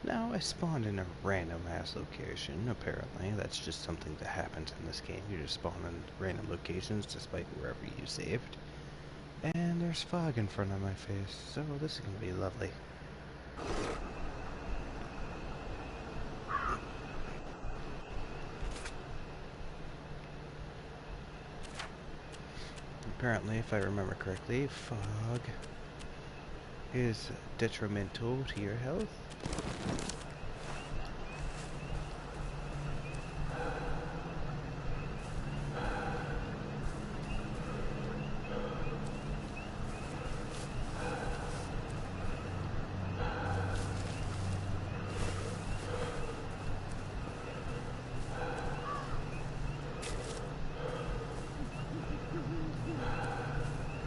Now, I spawned in a random ass location, apparently. That's just something that happens in this game. You just spawn in random locations despite wherever you saved. And there's fog in front of my face, so this is gonna be lovely. Apparently, if I remember correctly, fog is detrimental to your health.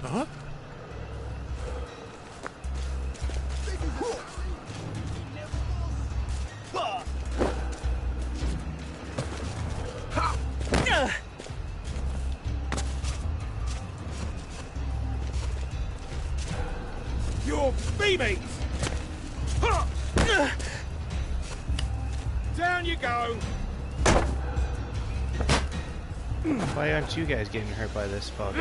Huh? Your BB! Down you go! Why aren't you guys getting hurt by this fog?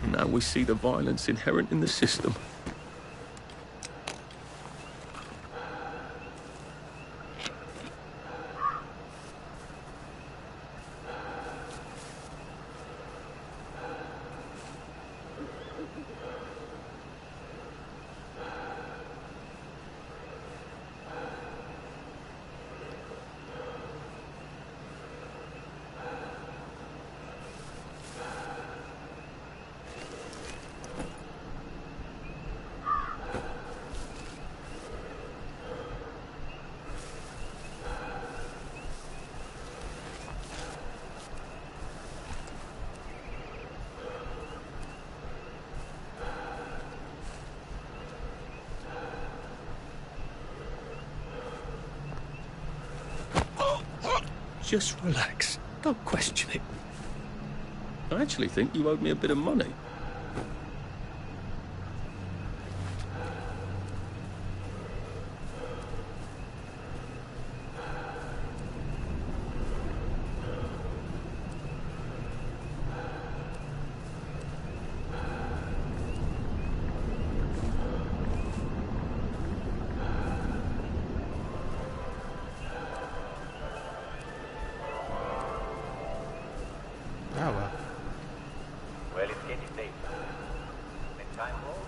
Now we see the violence inherent in the system. Just relax. Don't question it. I actually think you owed me a bit of money. Oh well. Well, it's getting late. And time rolls.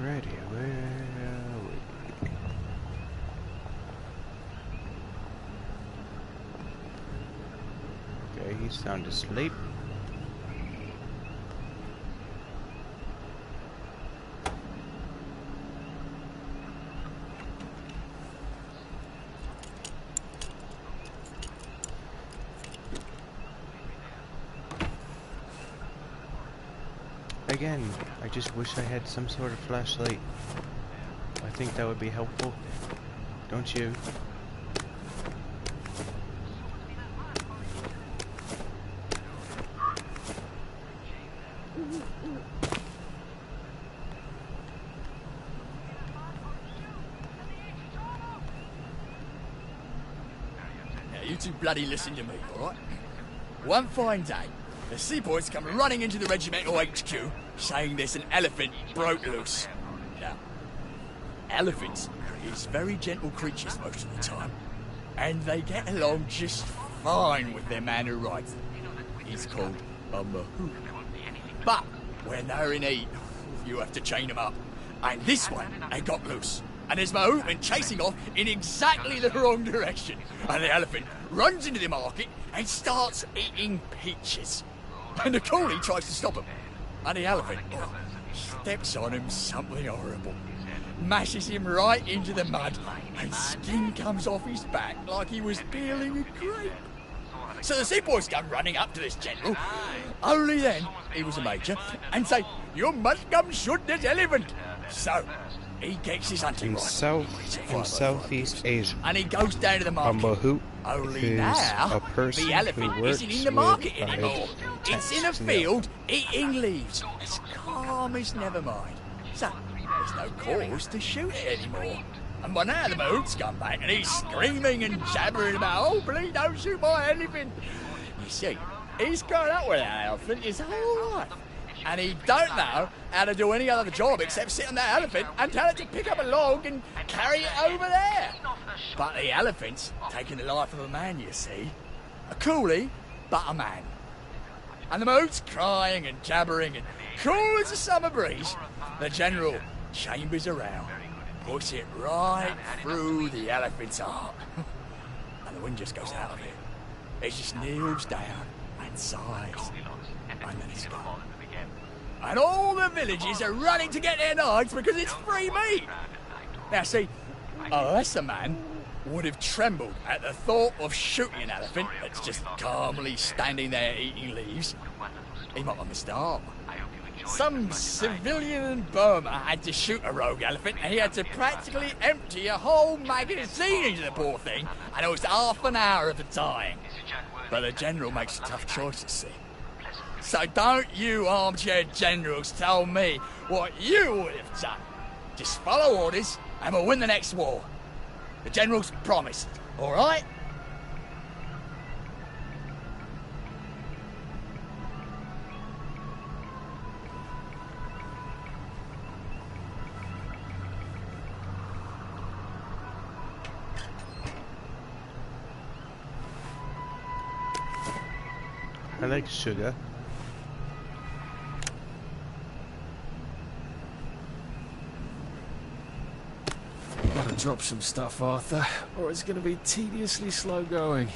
Alrighty, where are we? Okay, he's sound asleep. Again, I just wish I had some sort of flashlight. I think that would be helpful. Don't you? Now, you two bloody listen to me, alright? One fine day, the seaboys come running into the regimental HQ, saying there's an elephant broke loose. Now, elephants is very gentle creatures most of the time, and they get along just fine with their man who rides them. He's called a mahout. But when they're in heat, you have to chain them up. And this one, they got loose. And there's mahout been chasing off in exactly the wrong direction. And the elephant runs into the market and starts eating peaches. And the coolie tries to stop him. And the elephant steps on him something horrible. Mashes him right into the mud, and skin comes off his back like he was peeling a grape. So the sepoys come running up to this general. Only then he was a major, and say, "You must come shoot this elephant." So he gets his hunting rifle. In Southeast Asia, And he goes down to the market. Mahout Only is now, a person the who elephant works isn't in the market with anymore. It's in a field eating leaves, as calm as never mind. So there's no cause to shoot it anymore. And by now the Mahout's come back and he's screaming and jabbering about, "Oh, please don't shoot my elephant." You see, he's grown up with that elephant his whole life. And he don't know how to do any other job except sit on that elephant and tell it to pick up a log and carry it over there. But the elephant's taking the life of a man, you see. A coolie, but a man. And the Mahout's crying and jabbering, and cool as a summer breeze, the general chambers around, puts it right through the elephant's heart. And the wind just goes out of it. It just kneels down and sighs, and then it's gone. And all the villages are running to get their knives because it's free meat. Now see, unless a man would have trembled at the thought of shooting an elephant that's just calmly standing there eating leaves, he might have missed arm. Some civilian in Burma had to shoot a rogue elephant, and he had to practically empty a whole magazine into the poor thing, and it was half an hour of the time. But the general makes tough choices, see. So don't you armchair generals tell me what you would have done. Just follow orders and we'll win the next war. The general's promised, all right? I like sugar. Gotta drop some stuff, Arthur, or it's gonna be tediously slow going.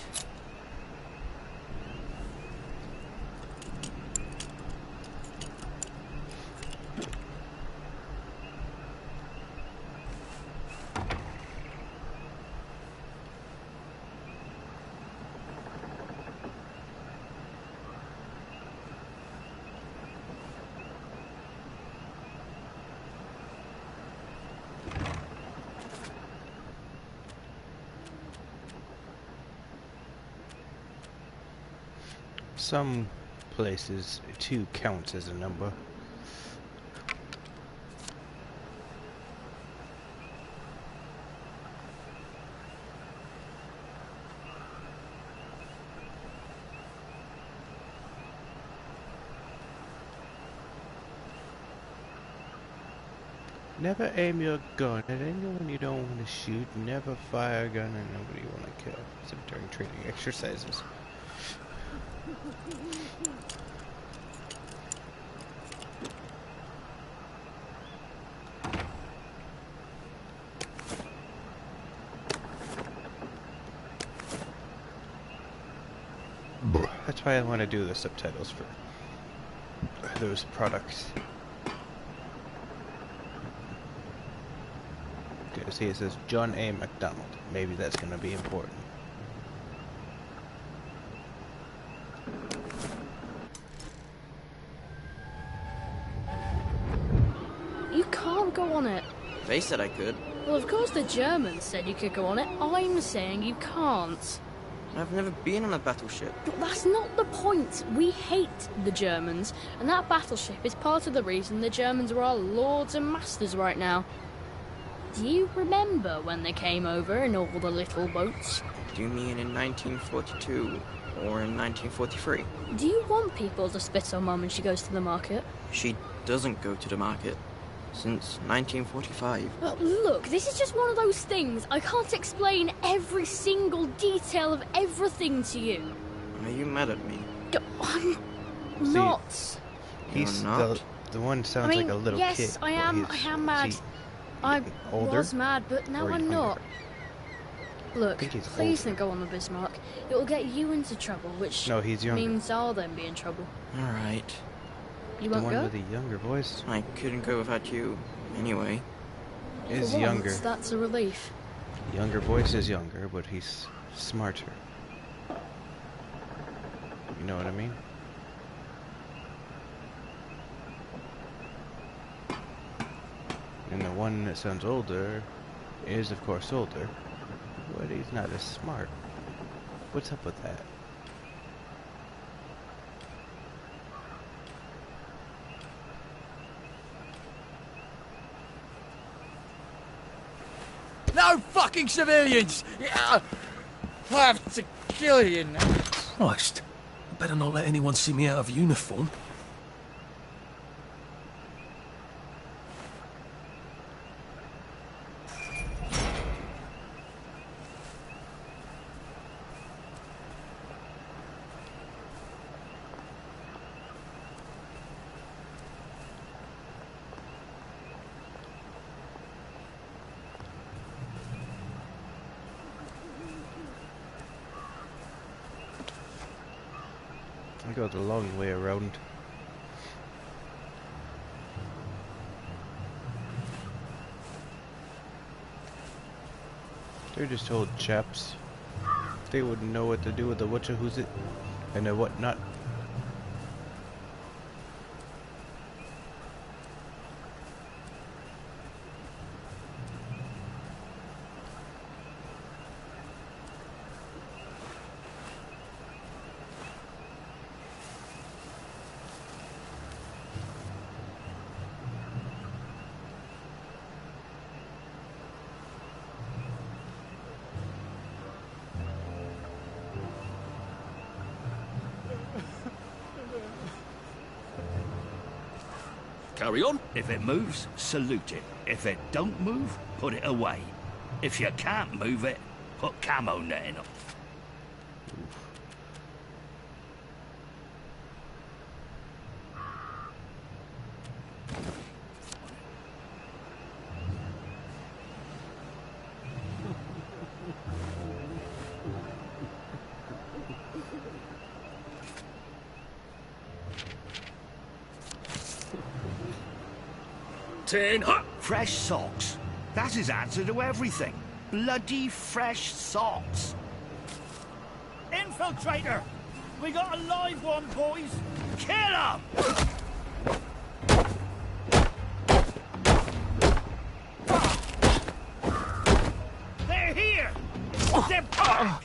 Some places 2 counts as a number. Never aim your gun at anyone you don't want to shoot. Never fire a gun at nobody you want to kill, except during training exercises. That's why I want to do the subtitles for those products. Okay, see, it says John A. McDonald. Maybe that's going to be important. You can't go on it. They said I could. Well, of course the Germans said you could go on it. I'm saying you can't. I've never been on a battleship. But that's not the point. We hate the Germans, and that battleship is part of the reason the Germans are our lords and masters right now. Do you remember when they came over in all the little boats? Do you mean in 1942 or in 1943? Do you want people to spit on Mum when she goes to the market? She doesn't go to the market since 1945. But look, this is just one of those things. I can't explain every single detail of everything to you. Are you mad at me? I'm not. He's You're not? the one sounds like a little kid. Yes, I am. I am mad. I older? was mad, but now Or I'm younger? not. Look, think he's please older. don't go on the Bismarck. It will get you into trouble, which No, he's younger. means I'll then be in trouble. Alright. You The won't one go? with the younger voice I couldn't go without you, anyway. is For younger. once, that's a relief. The younger voice is younger, but he's smarter. You know what I mean? And the one that sounds older is, of course, older, but he's not as smart. What's up with that? No fucking civilians! Yeah, I have to kill you now. Christ. I better not let anyone see me out of uniform. I go the long way around. They're just old chaps. They wouldn't know what to do with the whatcha-who's it and the whatnot. Carry on. If it moves, salute it. If it don't move, put it away. If you can't move it, put camo netting on. Fresh socks. That's his answer to everything. Bloody fresh socks. Infiltrator! We got a live one, boys! Kill him! They're here! They're back!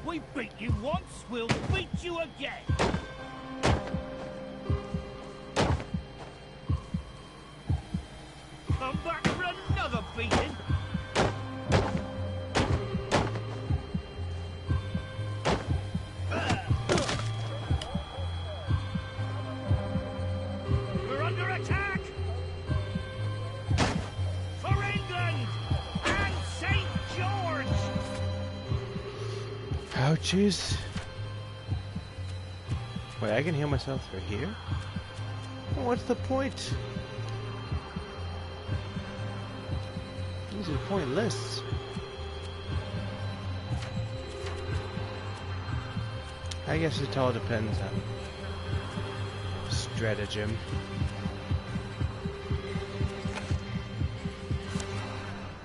We beat you once, we'll beat you again! Come back for another beating! We're under attack! For England! And St. George! Ouchies. Wait, I can heal myself through here? What's the point? These are pointless. I guess it all depends on stratagem.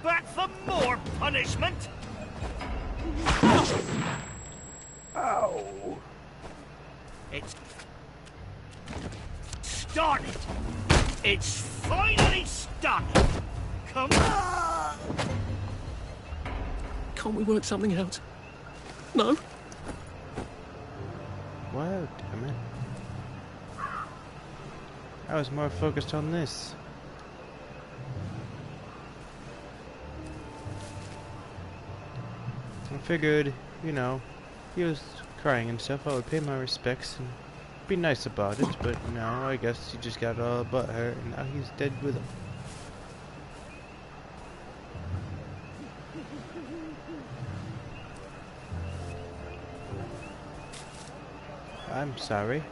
Back for more punishment! Ow! It's started! It's finally started! Come on! Can't we work something out? No? Wow, damn it. I was more focused on this. I figured, you know, he was crying and stuff, I would pay my respects and be nice about it, but no, I guess he just got all butthurt and now he's dead with him. I'm sorry.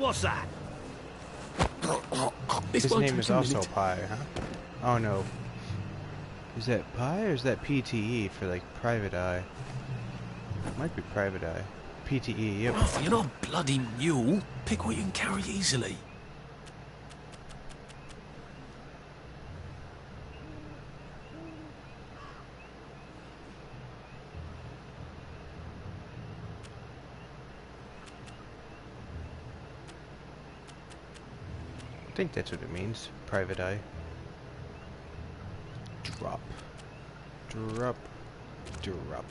What's that? His name is also Pi, huh? Oh no. Is that Pi or is that PTE for like private eye? Might be private eye. PTE, yep. Arthur, you're not a bloody mule. Pick what you can carry easily. I think that's what it means. Private eye. Drop. Drop. Drop.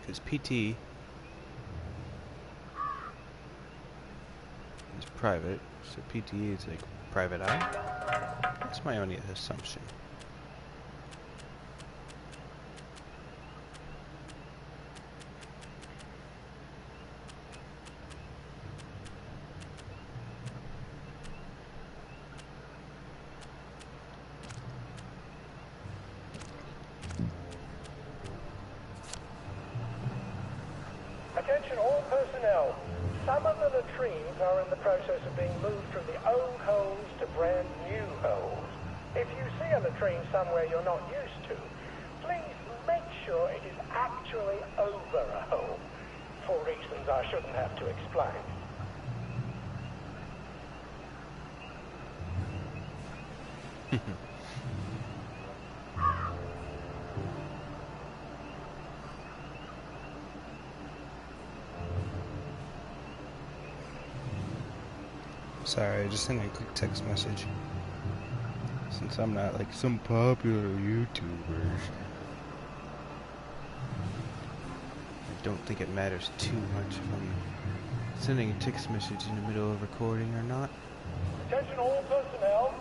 Because PT is private, so PTE is like private eye. That's my only assumption. Attention all personnel. Some of the latrines are in the process of being moved from the old holes to brand new holes. If you see a latrine somewhere you're not used to, please make sure it is actually over a hole, for reasons I shouldn't have to explain. Sorry, I just sent a quick text message. Since I'm not like some popular YouTubers, I don't think it matters too much if I'm sending a text message in the middle of recording or not. Attention all personnel.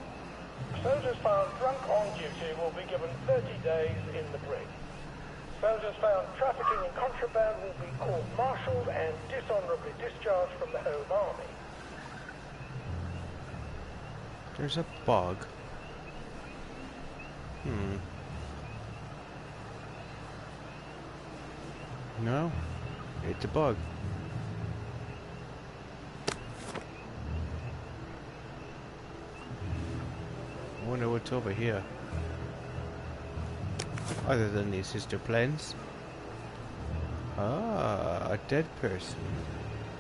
Soldiers found drunk on duty will be given 30 days in the brig. Soldiers found trafficking in contraband will be court-martialed and dishonorably discharged from the Home Army. There's a bug. No, it's a bug. I wonder what's over here. Other than these sister planes. Ah, a dead person.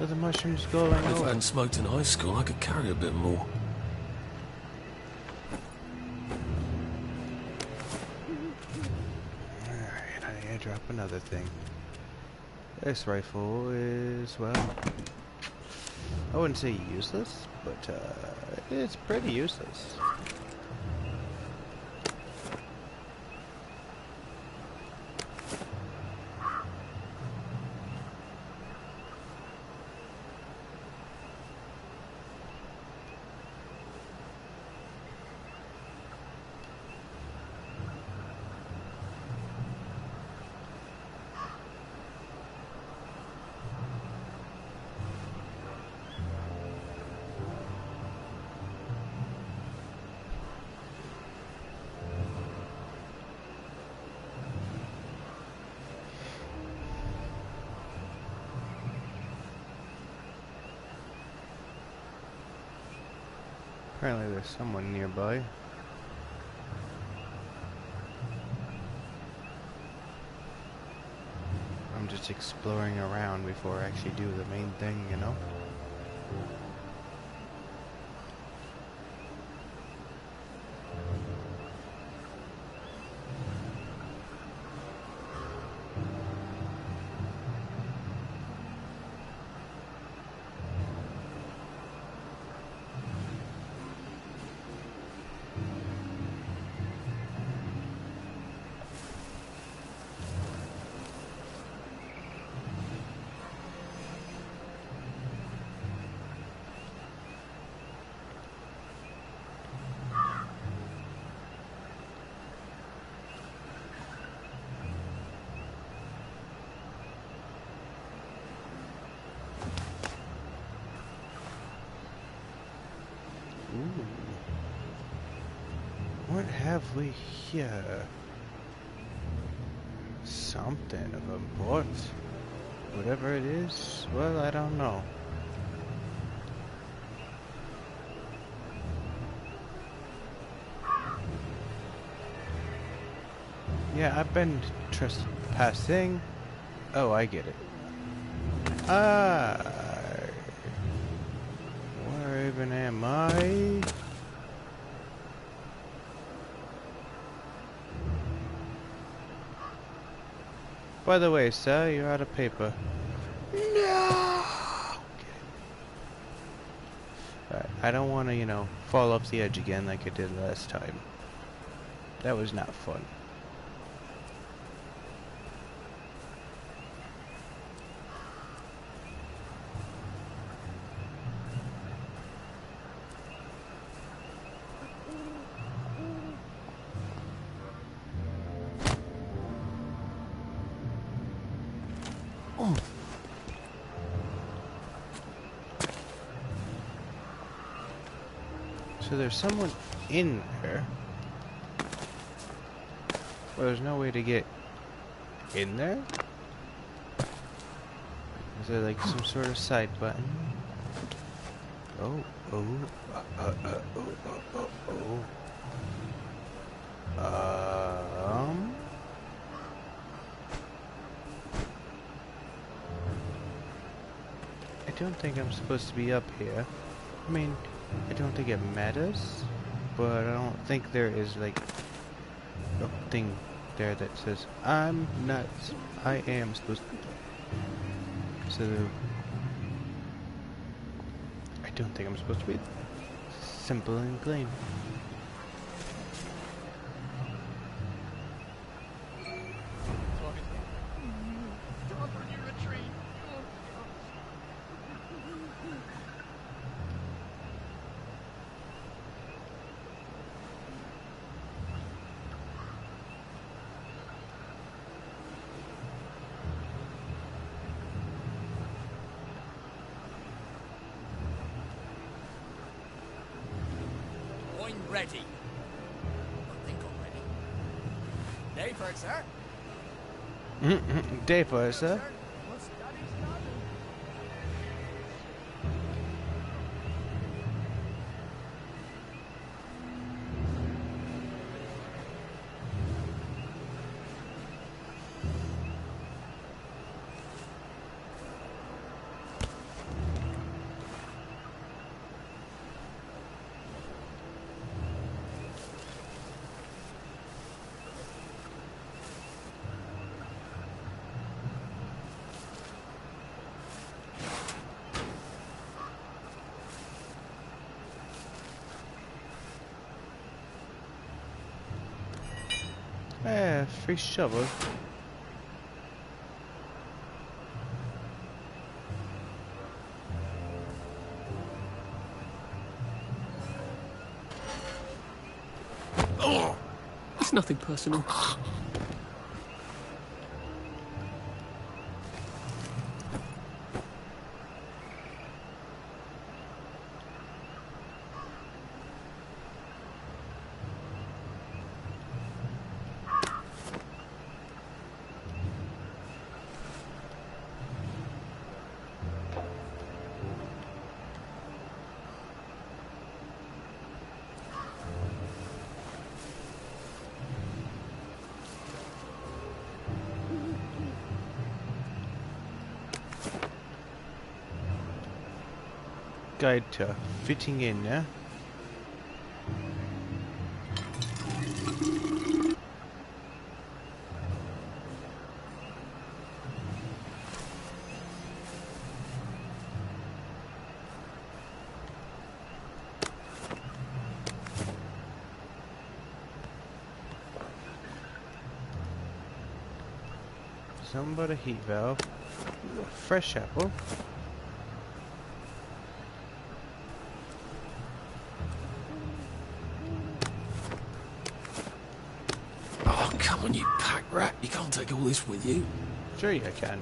Are the mushrooms going If I over? hadn't smoked in high school, I could carry a bit more. Alright, I need to drop another thing. This rifle is, well, I wouldn't say useless, but it's pretty useless. Apparently there's someone nearby. I'm just exploring around before I actually do the main thing, you know? What have we here? Something of import. Whatever it is, well, I don't know. Yeah, I've been trespassing. Oh, I get it. Where even am I? By the way, sir, you're out of paper. No! Alright, I don't want to, you know, fall off the edge again like I did last time. That was not fun. So there's someone in there. Well, there's no way to get in there? Is there like some sort of side button? Oh. I don't think I'm supposed to be up here. I mean, I don't think it matters, but I don't think there is like a thing there that says I'm not. I am supposed to. So I don't think I'm supposed to be. Simple and clean. I'm ready. I think I'm ready. Day for it, sir. Day for it, sir. What's Daddy's done? Yeah, free shovel. Oh, it's nothing personal. Guide to fitting in, yeah? Something but a heat valve. Fresh apple. Oh, come on, you pack rat. You can't take all this with you. Sure you can.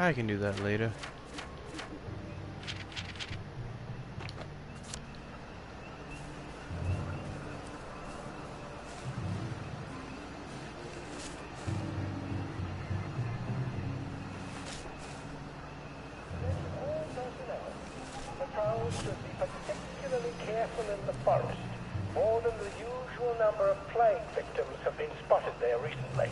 I can do that later. All personnel, patrols should be particularly careful in the forest. More than the usual number of plague victims have been spotted there recently.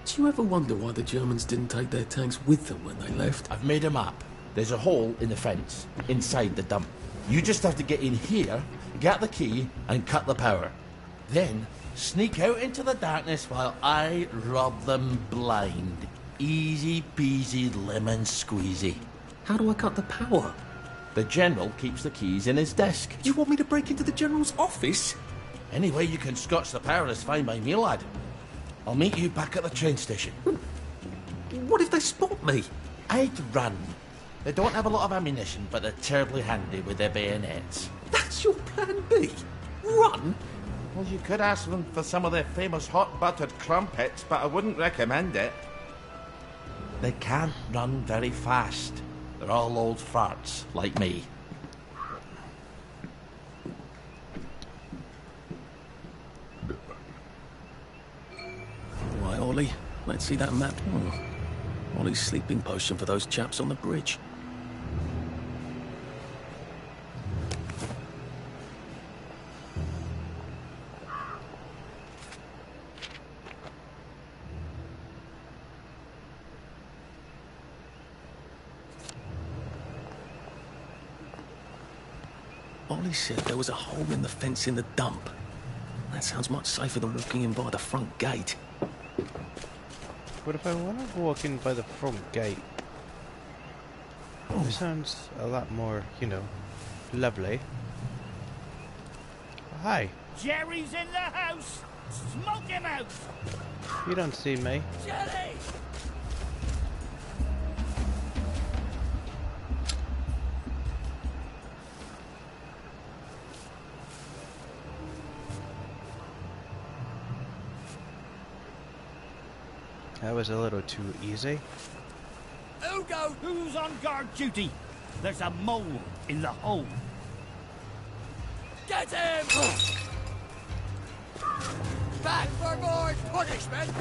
Do you ever wonder why the Germans didn't take their tanks with them when they left? I've made a map. There's a hole in the fence, inside the dump. You just have to get in here, get the key, and cut the power. Then, sneak out into the darkness while I rob them blind. Easy peasy lemon squeezy. How do I cut the power? The General keeps the keys in his desk. You want me to break into the General's office? Any way you can scotch the power is fine by me, lad. I'll meet you back at the train station. What if they spot me? I'd run. They don't have a lot of ammunition, but they're terribly handy with their bayonets. That's your plan B? Run? Well, you could ask them for some of their famous hot buttered crumpets, but I wouldn't recommend it. They can't run very fast. They're all old farts, like me. Right, Ollie, let's see that map. Ollie's sleeping potion for those chaps on the bridge. Ollie said there was a hole in the fence in the dump. That sounds much safer than walking in by the front gate. But if I want to walk in by the front gate, it sounds a lot more, you know, lovely. Hi. Jerry's in the house! Smoke him out! You don't see me. Jerry! That was a little too easy. Who's on guard duty? There's a mole in the hole. Get him! Back for more punishment!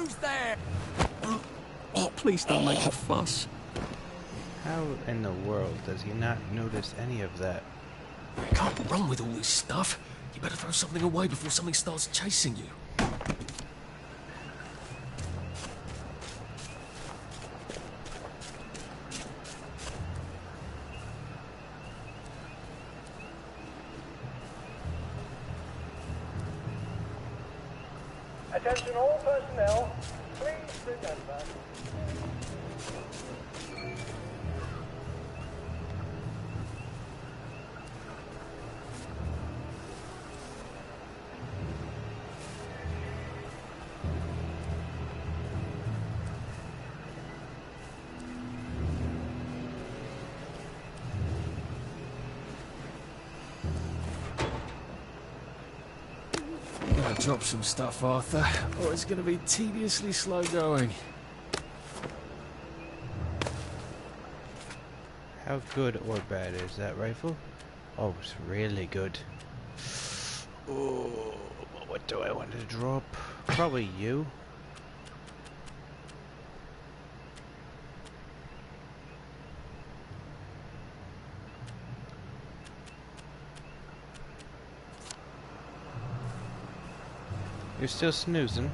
Who's there? Oh, please don't make a fuss. How in the world does he not notice any of that? You can't run with all this stuff. You better throw something away before something starts chasing you. Attention all personnel, please remember. Gotta drop some stuff, Arthur, or it's gonna be tediously slow going. How good or bad is that rifle? Oh, it's really good. Oh, what do I want to drop? Probably you. You're still snoozing.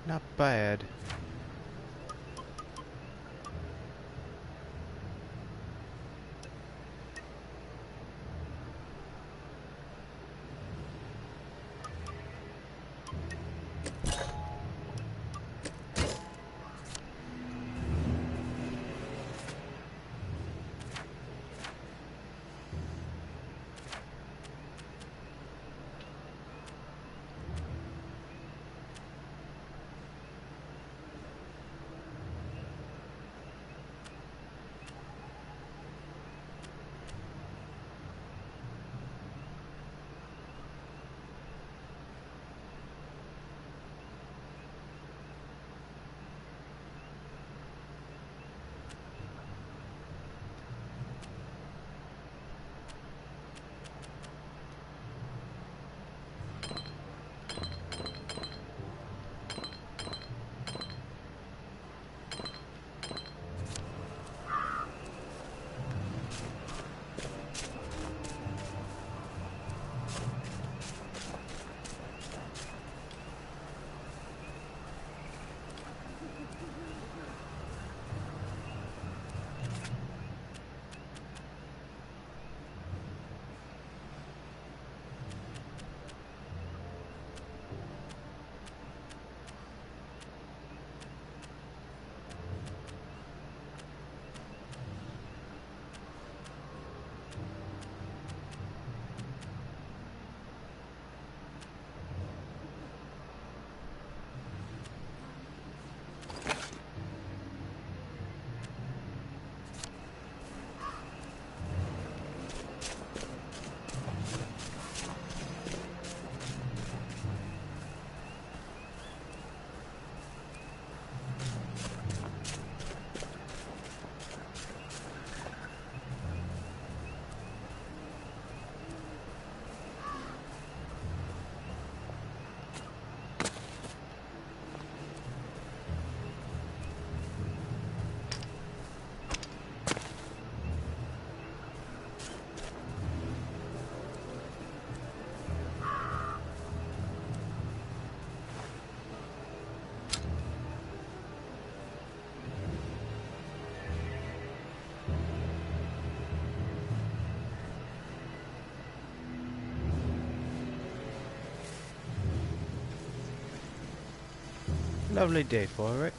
Not bad. Lovely day for it.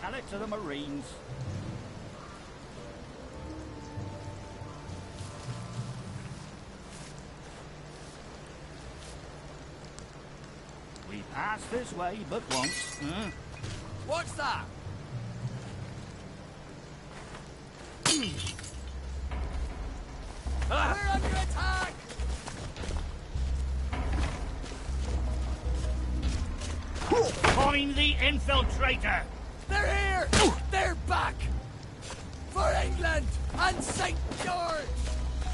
Tell it to the Marines. We passed this way but once. What's that? We're under attack! Find the infiltrator! They're here! They're back! For England and St. George!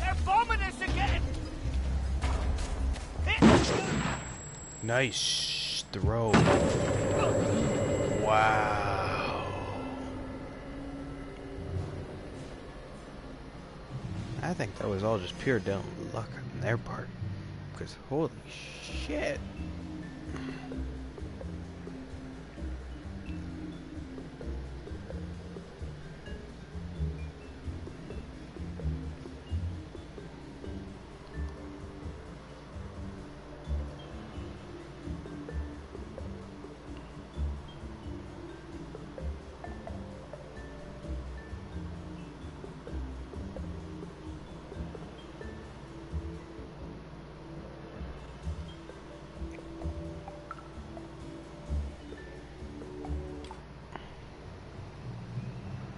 They're bombing us again! Nice throw. Wow. I think that was all just pure dumb luck on their part. Because holy shit.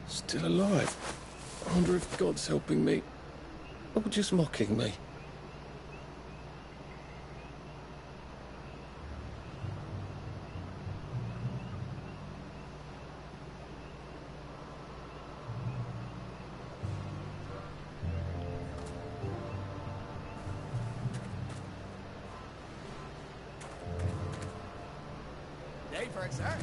Still alive. I wonder if God's helping me, or just mocking me. Day for it, sir.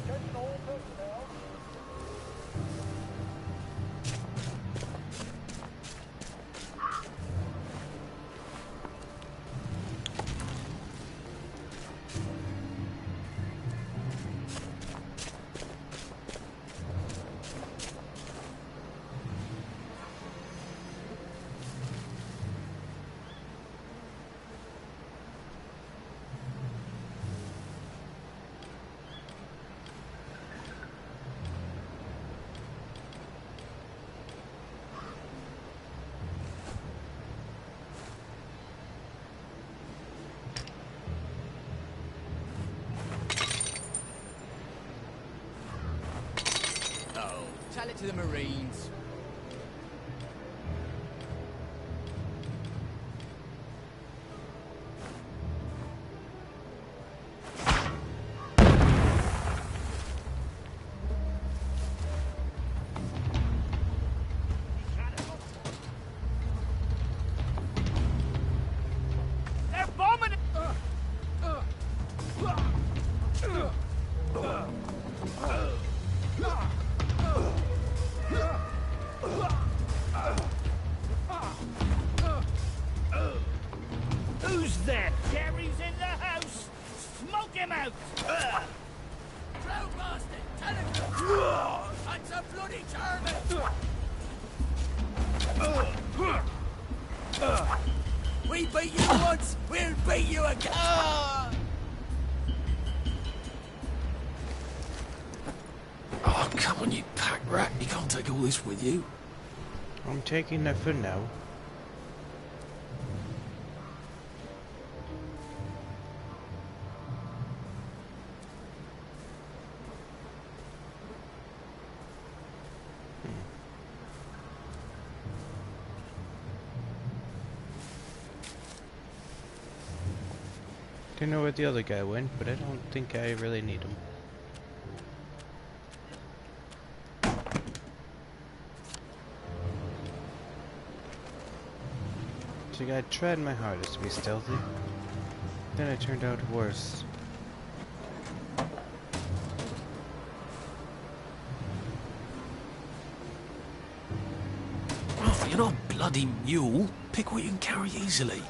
Attention all personnel. Oh, tell it to the Marines. They're bombing it! Who's there? Jerry's in the house! Smoke him out! Drow bastard! Tell him to... That's a bloody German! We beat you once, we'll beat you again! Oh, come on, you pack rat. You can't take all this with you. I'm taking that for now. Don't know where the other guy went, but I don't think I really need him. So I tried my hardest to be stealthy. Then it turned out worse. Oh, you're not a bloody mule. Pick what you can carry easily.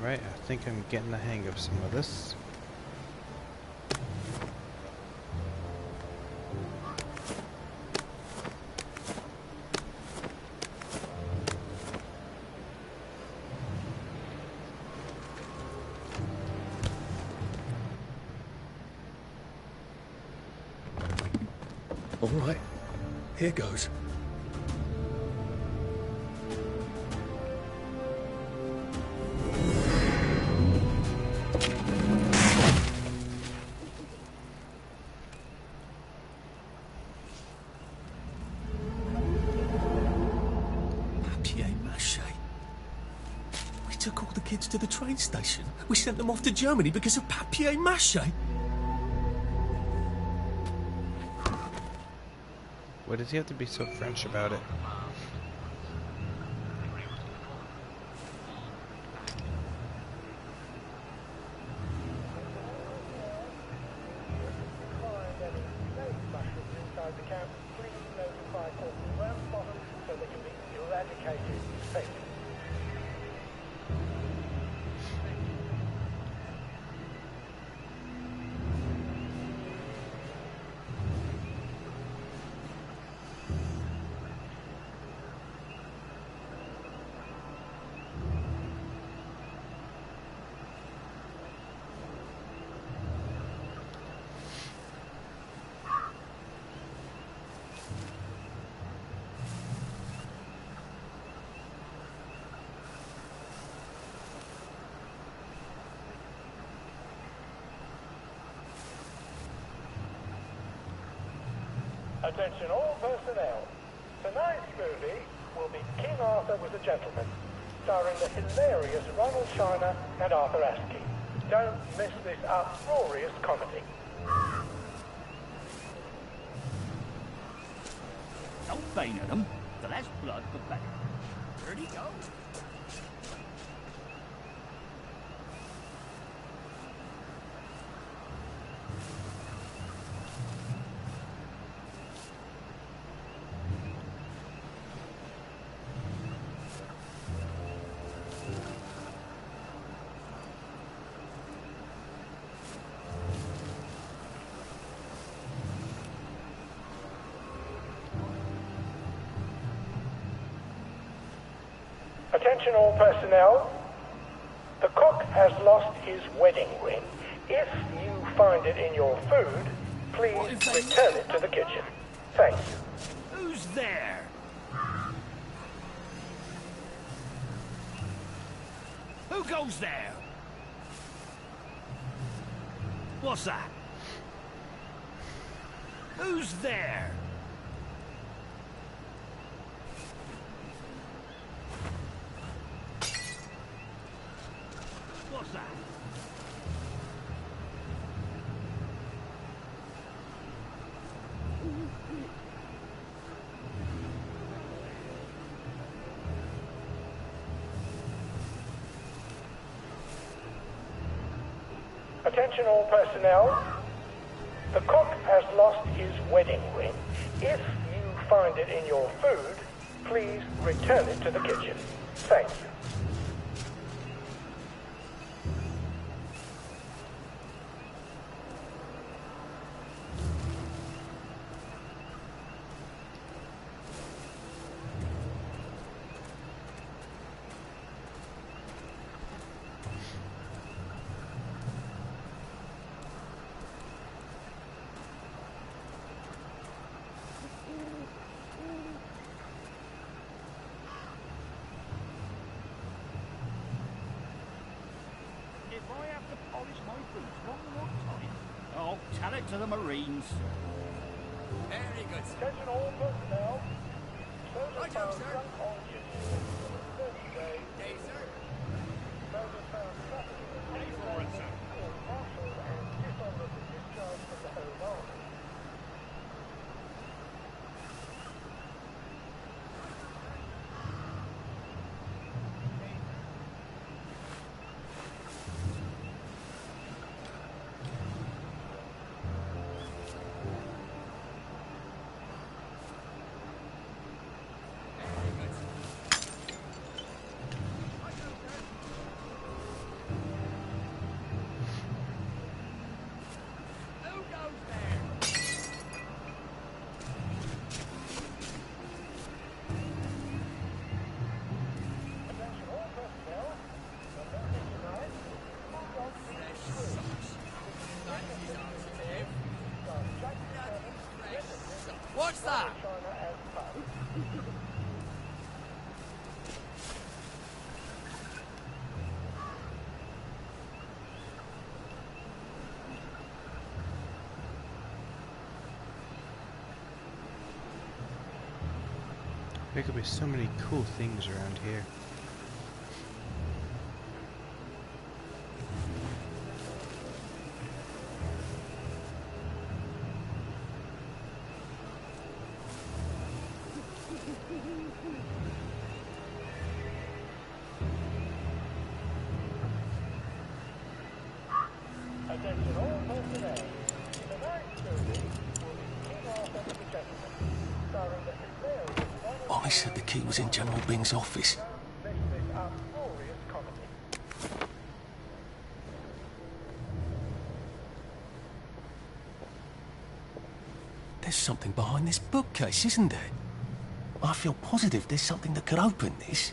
Alright, I think I'm getting the hang of some of this. All right, here goes. Papier-mâché. We took all the kids to the train station. We sent them off to Germany because of papier-mâché. Why does he have to be so French about it? Find any safe mushrooms inside the camp, please notify Corporal Ramsbottom so they can be eradicated safely. Attention all personnel. Tonight's movie will be King Arthur Was a Gentleman, starring the hilarious Ronald China and Arthur Askey. Don't miss this uproarious comedy. Don't bane at them. The less blood, the better. Where'd he go? Attention all personnel. The cook has lost his wedding ring. If you find it in your food, please return it to the kitchen. Thank you. Who's there? Who goes there? What's that? Who's there? What's that? Attention all personnel. The cook has lost his wedding ring. If you find it in your food, please return it to the kitchen. Thank you. If I have to polish my boots one more time, I'll tell it to the Marines. Very good, sir. Attention all personnel. Soldiers Right, found sir. drunk on duty. 30 days. Day, sir. Soldiers found trafficking in Day for it, sir. or partial and dishonorable discharge from the Home Army. Who goes there? Attention all personnel. The message tonight. Fresh socks. That is positive. Fresh socks. What's that? China as pub. There could be so many cool things around here. Attention all personnel. Tonight's movie will be King Arthur and the Gentleman, starring the hilarious I said the key was in General Bing's office. this uproarious comedy. There's something behind this bookcase, isn't there? I feel positive there's something that could open this.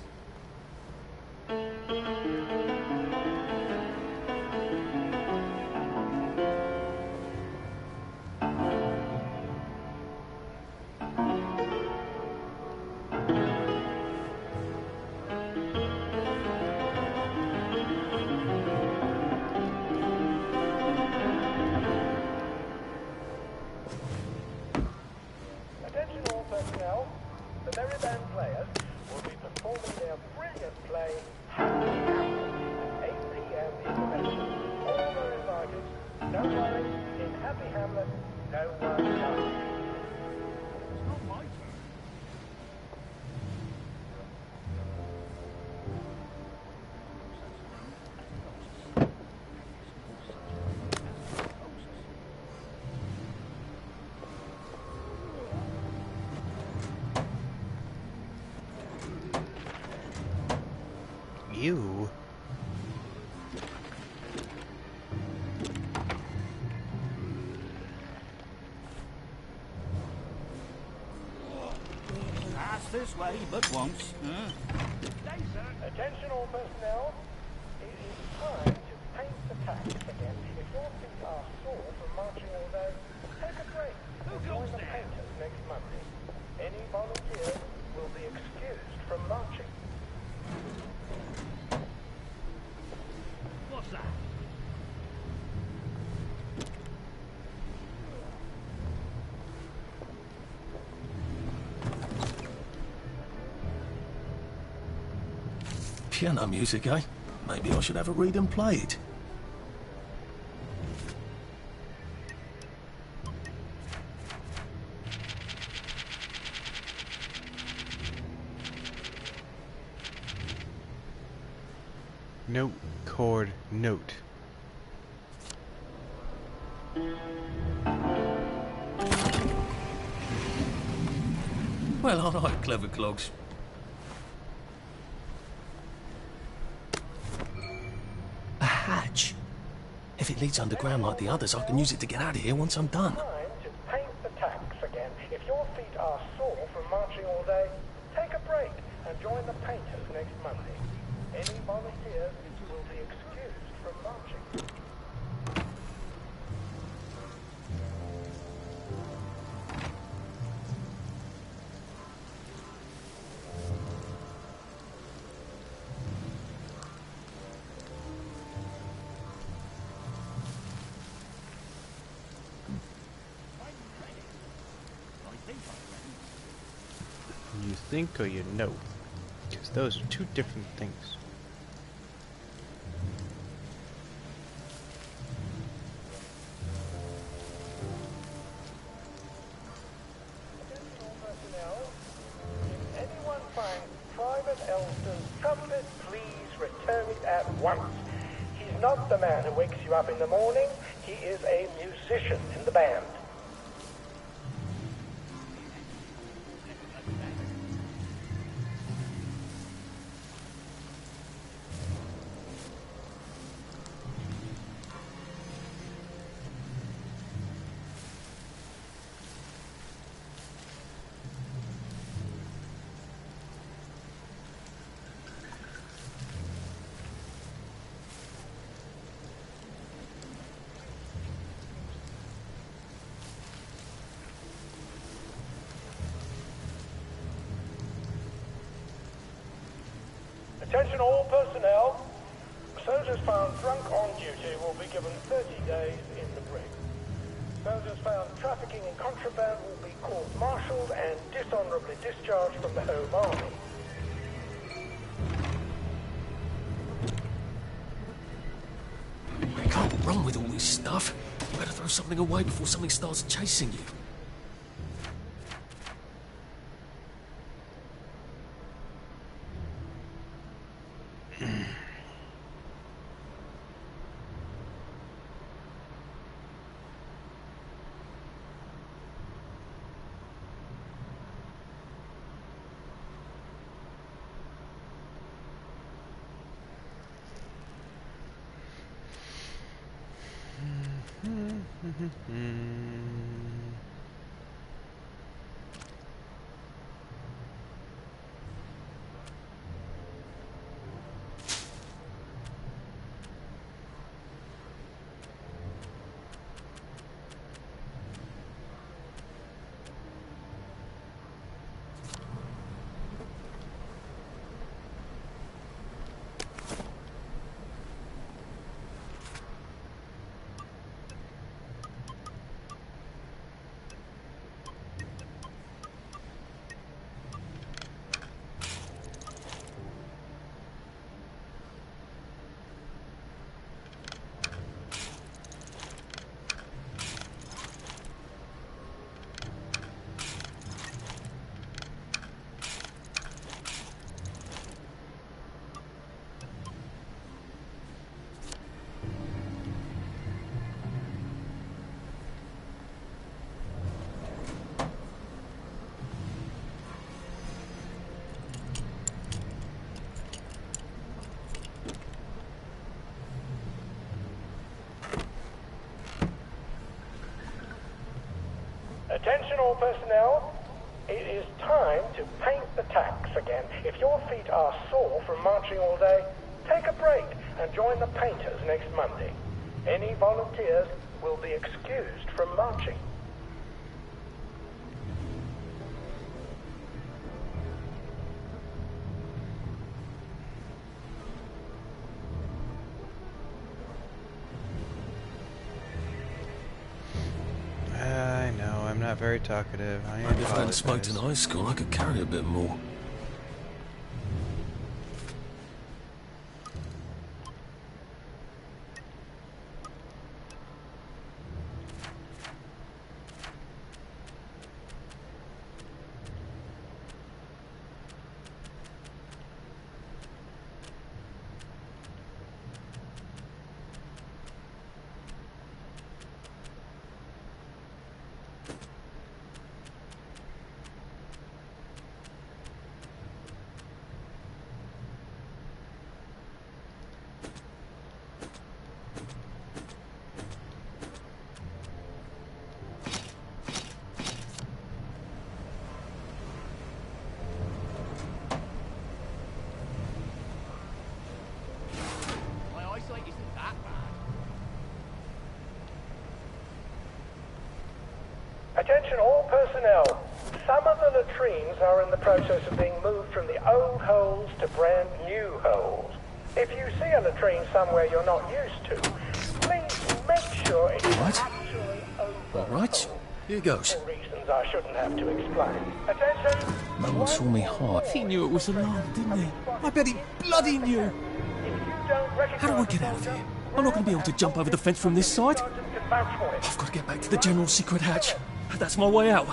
Attention all personnel. The Merry Band players will be performing their brilliant play, Happy Hamlet, at 8 p.m. in the Metro. All are invited. Don't worry, in Happy Hamlet, no one dies. It's not my turn. You? Pass this way but once. Day, sir. Attention all personnel. It is time to paint the tracks again. If your feet are sore from marching all day, take a break and join the painters next Monday. Any volunteers will be excused from marching. What's that? Piano music, eh? Maybe I should have it read and played. Note, chord, note. Well, all right, clever clogs. A hatch. If it leads underground like the others, I can use it to get out of here once I'm done. Time to paint the tracks again. If your feet are sore from marching all day, take a break and join the painters next Monday. Any volunteers will be excused from marching. You think or you know? Because those are two different things. Attention all personnel. If anyone finds Private Elston's trumpet, please return it at once. He's not the man who wakes you up in the morning. He is a musician in the band. Attention all personnel. Soldiers found drunk on duty will be given 30 days in the brig. Soldiers found trafficking in contraband will be court-martialed and dishonorably discharged from the Home Army. You can't run with all this stuff. You better throw something away before something starts chasing you. Attention all personnel. It is time to paint the tacks again. If your feet are sore from marching all day, take a break and join the painters next Monday. Any volunteers will be excused from marching. I know, I'm not very talkative. I Maybe if I hadn't apologize. smoked in high school, I could carry a bit more. My eyesight isn't that bad. Attention all personnel. Some of the latrines are in the process of being moved from the old holes to brand new holes. If you see a latrine somewhere you're not used to, please make sure it's What? actually over. All right, here goes. For reasons I shouldn't have to explain. Attention! No one saw me hide. He knew it was alarm, didn't he? I bet he bloody knew. If you don't recognize How do I get out of here? I'm not going to be able to jump over the fence from this side. I've got to get back to the general secret hatch. That's my way out.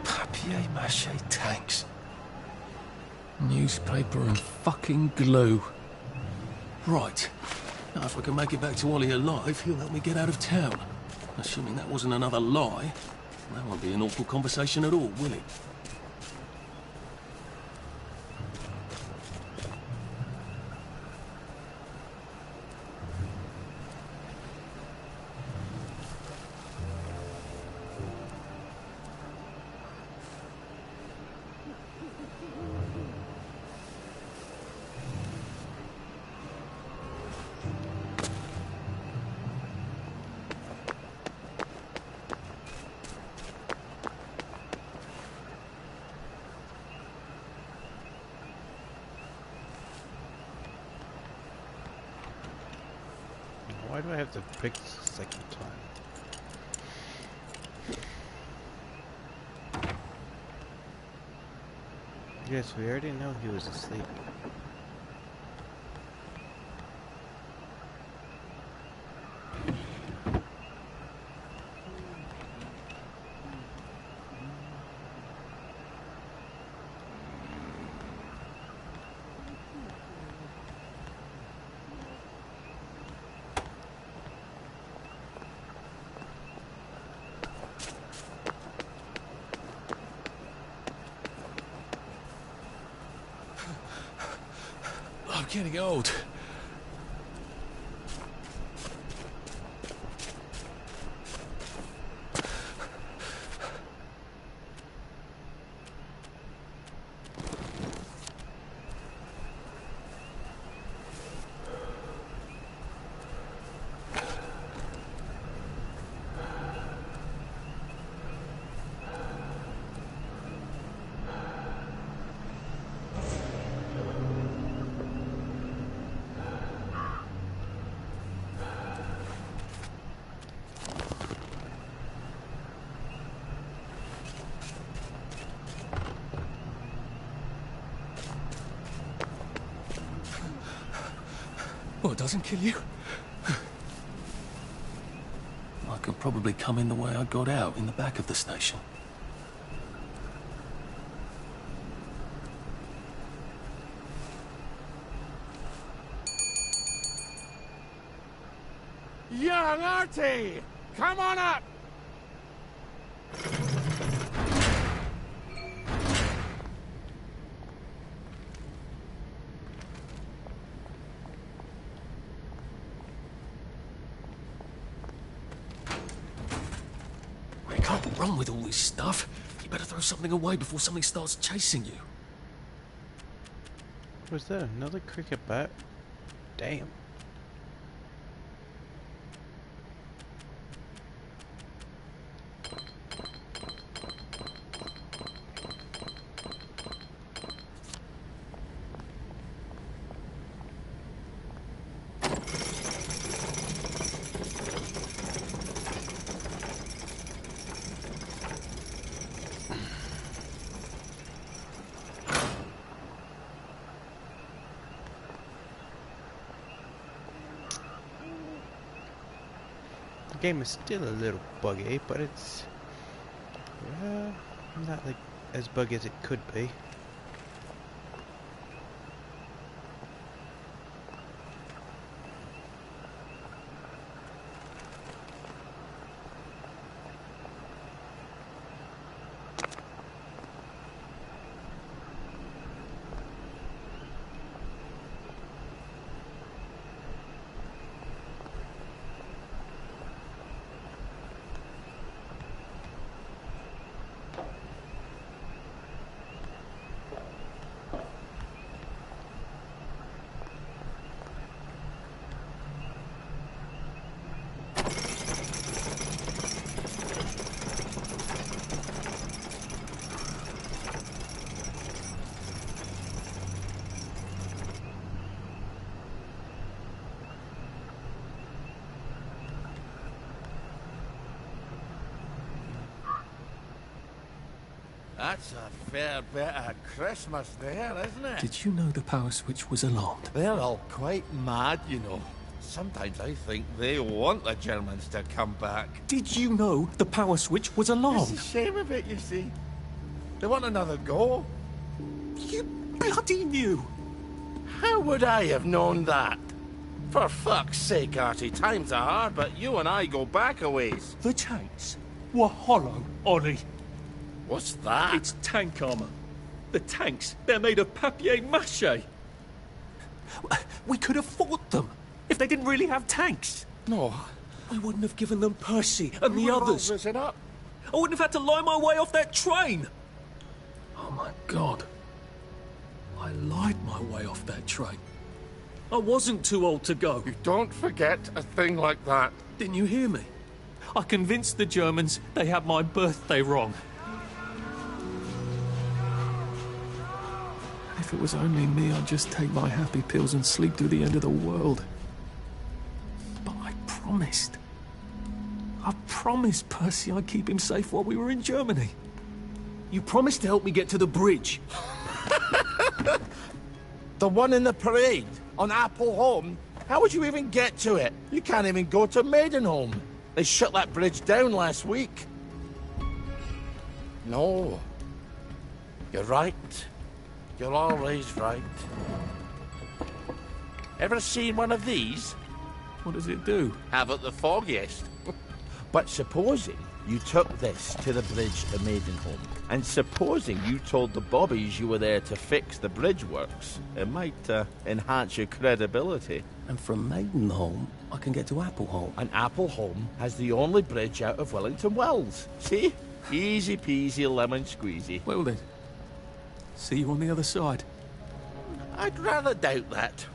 Papier-mâché tanks. Newspaper and fucking glue. Right. Now, if I can make it back to Ollie alive, he'll help me get out of town. Assuming that wasn't another lie, that won't be an awkward conversation at all, will it? Why do I have to pick this a second time? Yes, we already know he was asleep. getting old. Well, it doesn't kill you. I could probably come in the way I got out, in the back of the station. Young Artie! Come on up! You can't run with all this stuff. You better throw something away before something starts chasing you. Was that another cricket bat? Damn. The game is still a little buggy, but it's not like as buggy as it could be. That's a fair bit of Christmas there, isn't it? Did you know the power switch was alarmed? They're all quite mad, you know. Sometimes I think they want the Germans to come back. Did you know the power switch was alarmed? It's a shame of it, you see. They want another go. You bloody knew! How would I have known that? For fuck's sake, Artie, times are hard, but you and I go back a ways. The tanks were hollow, Ollie. What's that? It's tank armor. The tanks, they're made of papier-mâché. We could have fought them if they didn't really have tanks. No. I wouldn't have given them Percy and the others. Risen up. I wouldn't have had to lie my way off that train. Oh my God. I lied my way off that train. I wasn't too old to go. You don't forget a thing like that. Didn't you hear me? I convinced the Germans they had my birthday wrong. If it was only me, I'd just take my happy pills and sleep through the end of the world. But I promised. I promised Percy I'd keep him safe while we were in Germany. You promised to help me get to the bridge. The one in the parade, on Apple Home? How would you even get to it? You can't even go to Maidenholm. They shut that bridge down last week. No. You're right. You're always right. Ever seen one of these? What does it do? Haven't the foggiest. But supposing you took this to the bridge at Maidenholm, And supposing you told the bobbies you were there to fix the bridge works, it might enhance your credibility. And from Maidenholm, I can get to Appleholm. And Appleholm has the only bridge out of Wellington Wells. See? Easy peasy lemon squeezy. Well then, see you on the other side. I'd rather doubt that.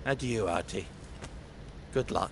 Adieu, Artie. Good luck.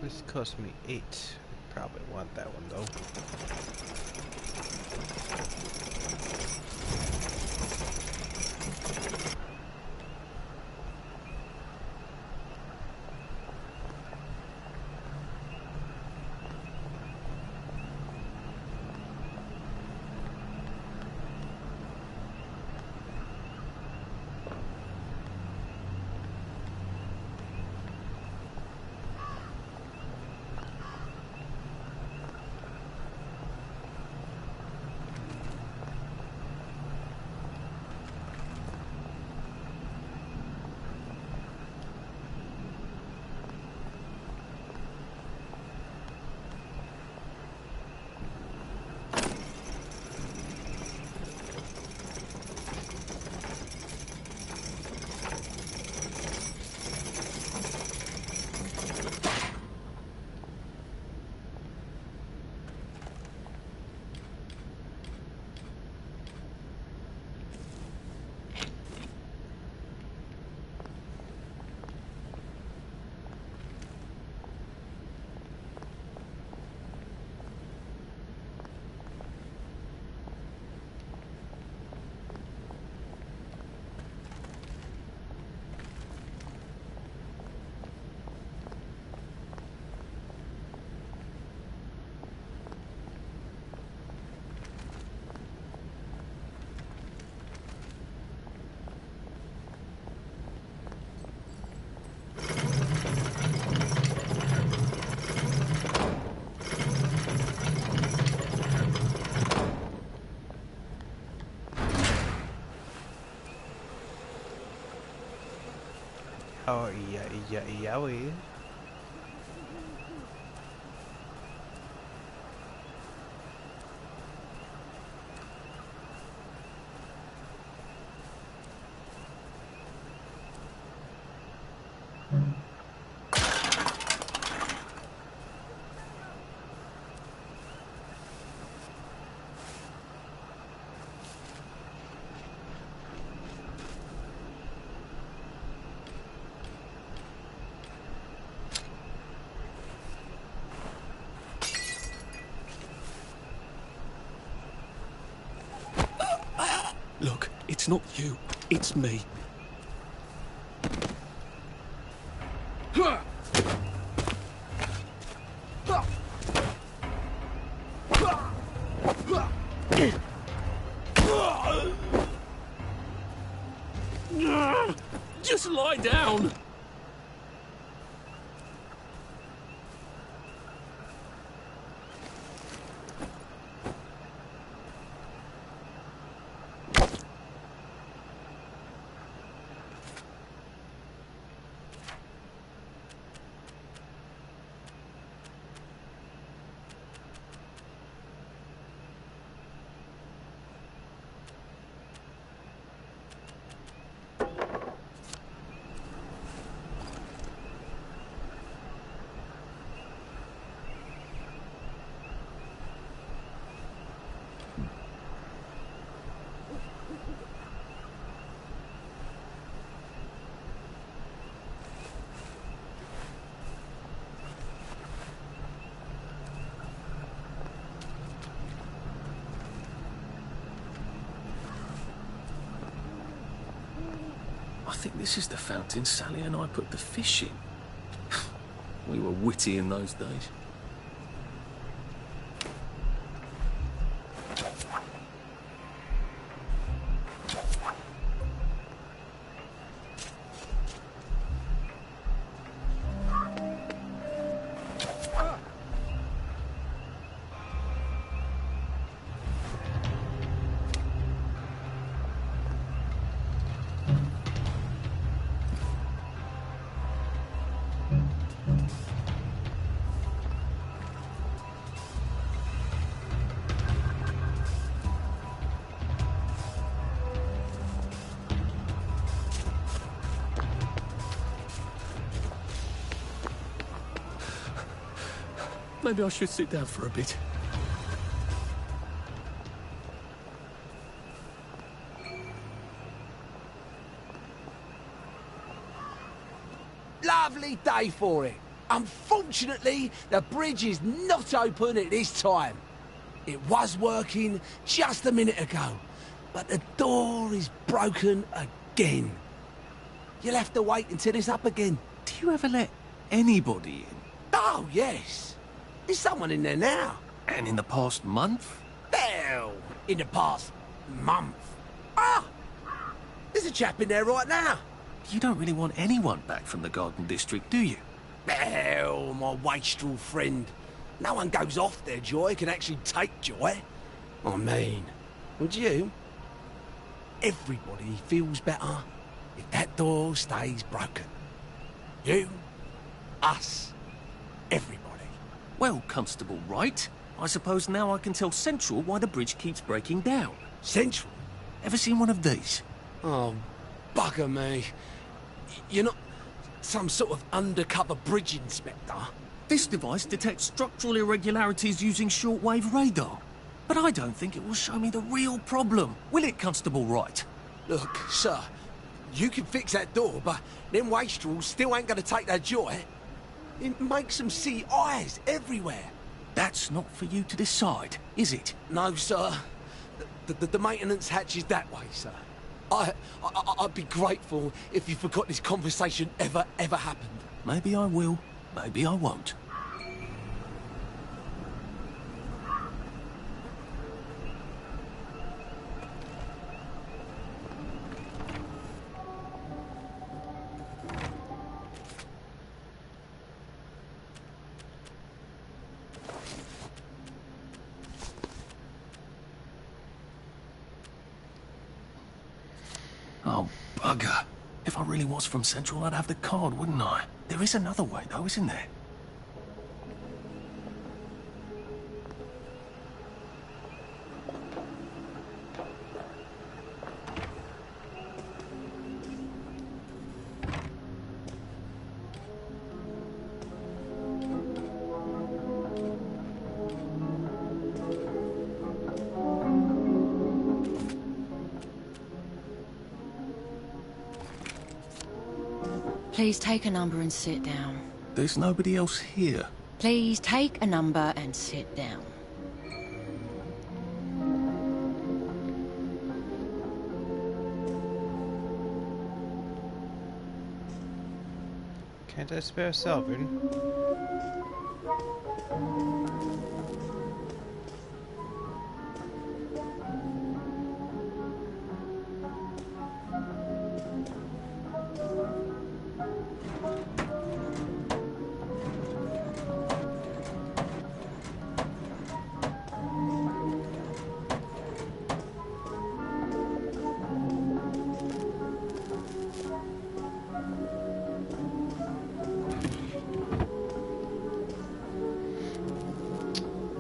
This cost me 8. Probably want that one though. Oh, yowie. Look, it's not you, it's me. Just lie down. think this is the fountain Sally and I put the fish in. We were witty in those days. Maybe I should sit down for a bit. Lovely day for it. Unfortunately, the bridge is not open at this time. It was working just a minute ago, but the door is broken again. You'll have to wait until it's up again. Do you ever let anybody in? Oh, yes. There's someone in there now. And in the past month? Hell, in the past month. Ah! There's a chap in there right now. You don't really want anyone back from the Garden District, do you? Hell, my wastrel friend. No one goes off their joy, can actually take joy. I mean, would you? Everybody feels better if that door stays broken. You, us, everybody. Well, Constable Wright, I suppose now I can tell Central why the bridge keeps breaking down. Central? Ever seen one of these? Oh, bugger me. You're not some sort of undercover bridge inspector? This device detects structural irregularities using shortwave radar. But I don't think it will show me the real problem. Will it, Constable Wright? Look, sir, you can fix that door, but them wastrels still ain't gonna take their joy. It makes them see eyes everywhere. That's not for you to decide, is it? No, sir. The maintenance hatch is that way, sir. I'd be grateful if you forgot this conversation ever happened. Maybe I will, maybe I won't. Oh, bugger. If I really was from Central, I'd have the card, wouldn't I? There is another way, though, isn't there? Please take a number and sit down. There's nobody else here. Please take a number and sit down. Can't I spare a sovereign?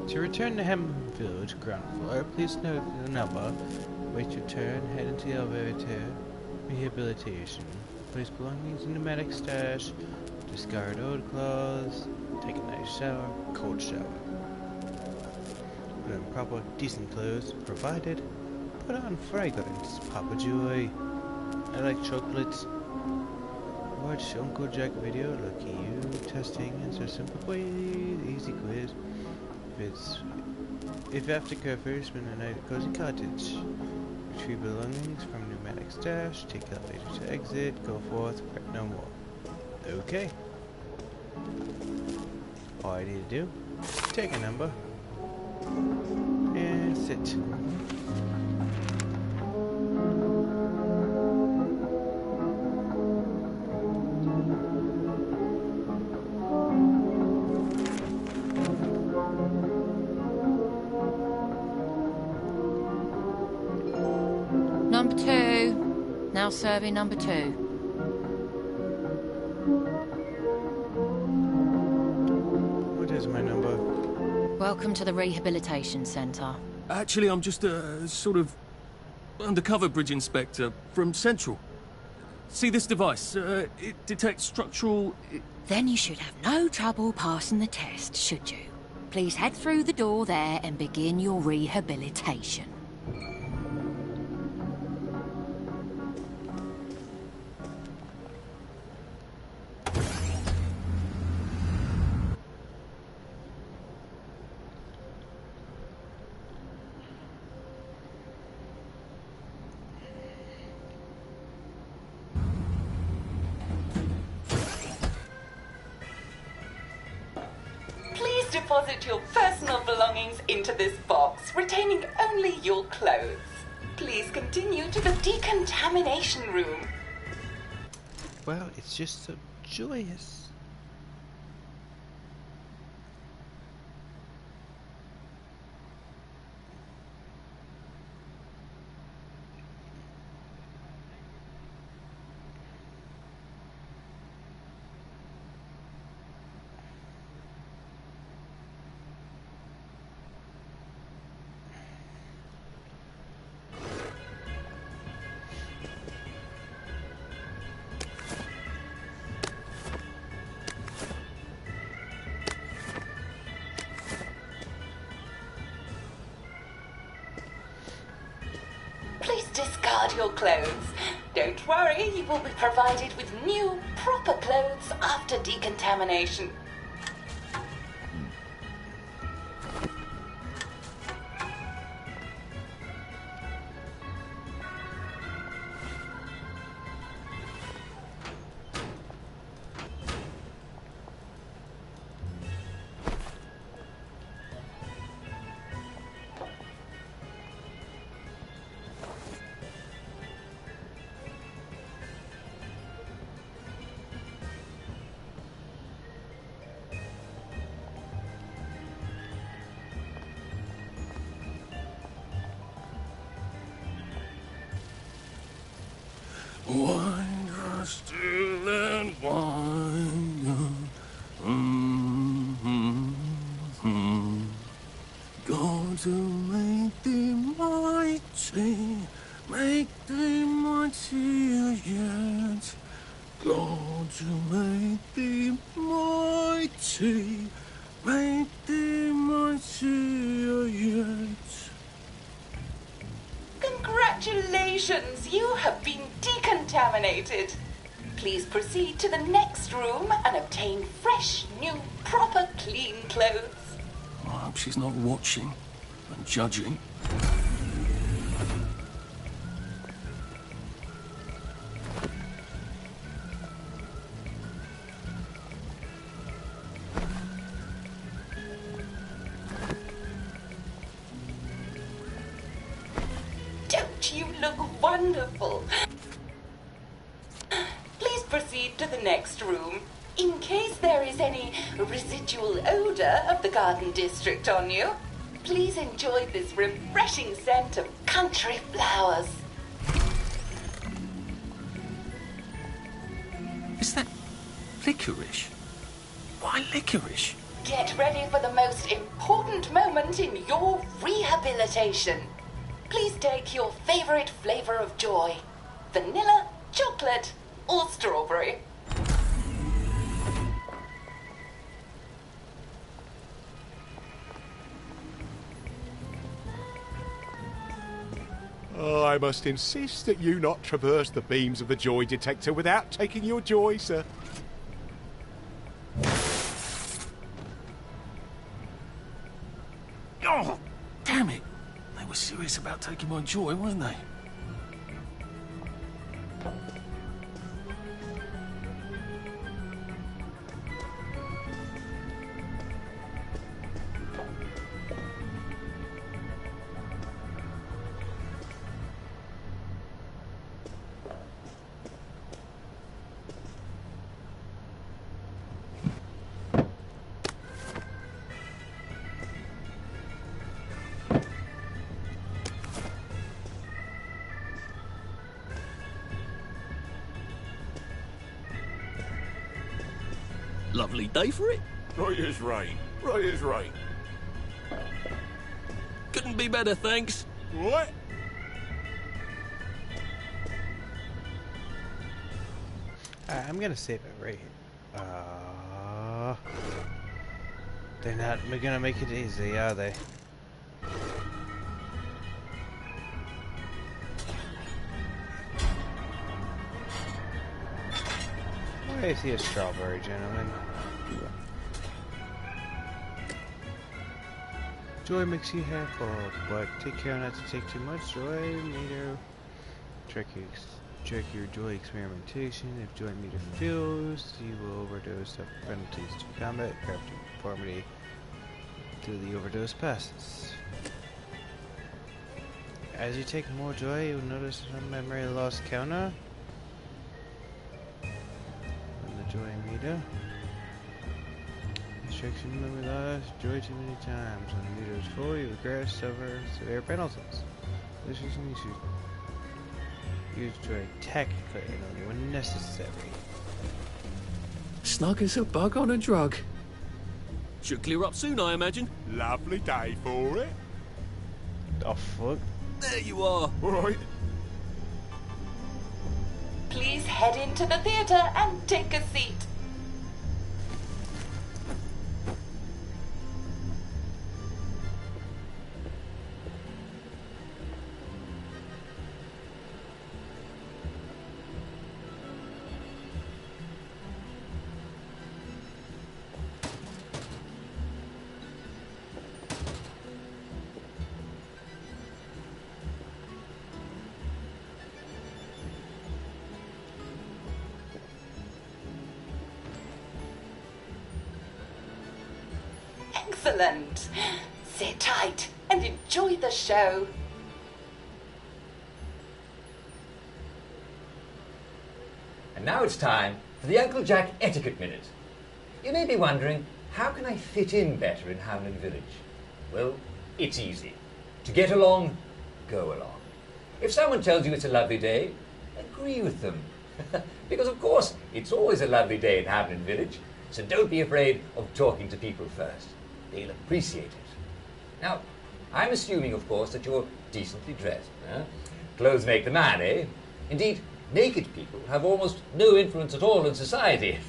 To return to Hem Village, ground floor, please note the number. Wait your turn, head into the elevator. Rehabilitation. Place belongings in the medic stash. Discard old clothes. Take a nice shower. Cold shower. Put on proper, decent clothes, provided. Put on fragrance. Papa Joy. I like chocolates. Watch Uncle Jack video. Look at you. Testing. Answer simple quiz. Easy quiz. If after care first, spend the night at Cozy Cottage. Retrieve belongings from the automatic stash, take elevator to exit, go forth, prep no more. Okay. All I need to do, take a number, and sit. Number 2. Now serving number 2. What is my number? Welcome to the rehabilitation centre. Actually, I'm just a sort of undercover bridge inspector from Central. See this device? It detects structural... Then you should have no trouble passing the test, should you? Please head through the door there and begin your rehabilitation. Deposit your personal belongings into this box, retaining only your clothes. Please continue to the decontamination room. Well, it's just so joyous. Please discard your clothes. Don't worry, you will be provided with new, proper clothes after decontamination. Wine, still and wine. God to make thee mighty, make thee mightier yet. God to make thee mighty, make thee mightier yet. Congratulations, you have been decontaminated. Please proceed to the next room and obtain fresh, new, proper, clean clothes. I hope she's not watching and judging. Don't you look wonderful? Please proceed to the next room. In case there is any residual odor of the garden district on you, please enjoy this refreshing scent of country flowers. Is that licorice? Why licorice? Get ready for the most important moment in your rehabilitation. Please take your favorite flavor of joy: vanilla, chocolate, or strawberry. I must insist that you not traverse the beams of the joy detector without taking your joy, sir. Oh, damn it. They were serious about taking my joy, weren't they? lovely day for it. Right as rain. Right as rain. Couldn't be better, thanks. What? I'm gonna save it right here. They're not gonna make it easy, are they? Why is he a strawberry gentleman? Joy makes you half full, but take care not to take too much. Joy meter. Check your joy experimentation. If joy meter fills, you will overdose of penalties to combat. Craft conformity to the overdose passes. As you take more joy, you will notice some memory loss counter on the joy meter. Restriction memory loss, joy too many times. When the meter is full, you regret suffer severe penalties. This is an issue. Use joy tactically and only when necessary. Snug as a bug on a drug. Should clear up soon, I imagine. Lovely day for it. Oh, fuck. There you are. All right. Please head into the theatre and take a seat. Excellent. Sit tight and enjoy the show. And now it's time for the Uncle Jack Etiquette Minute. You may be wondering, how can I fit in better in Hamlin Village? Well, it's easy. To get along, go along. If someone tells you it's a lovely day, agree with them. Because of course, it's always a lovely day in Hamlin Village, so don't be afraid of talking to people first. They'll appreciate it. Now, I'm assuming, of course, that you're decently dressed. Clothes make the man, eh? Indeed, naked people have almost no influence at all in society.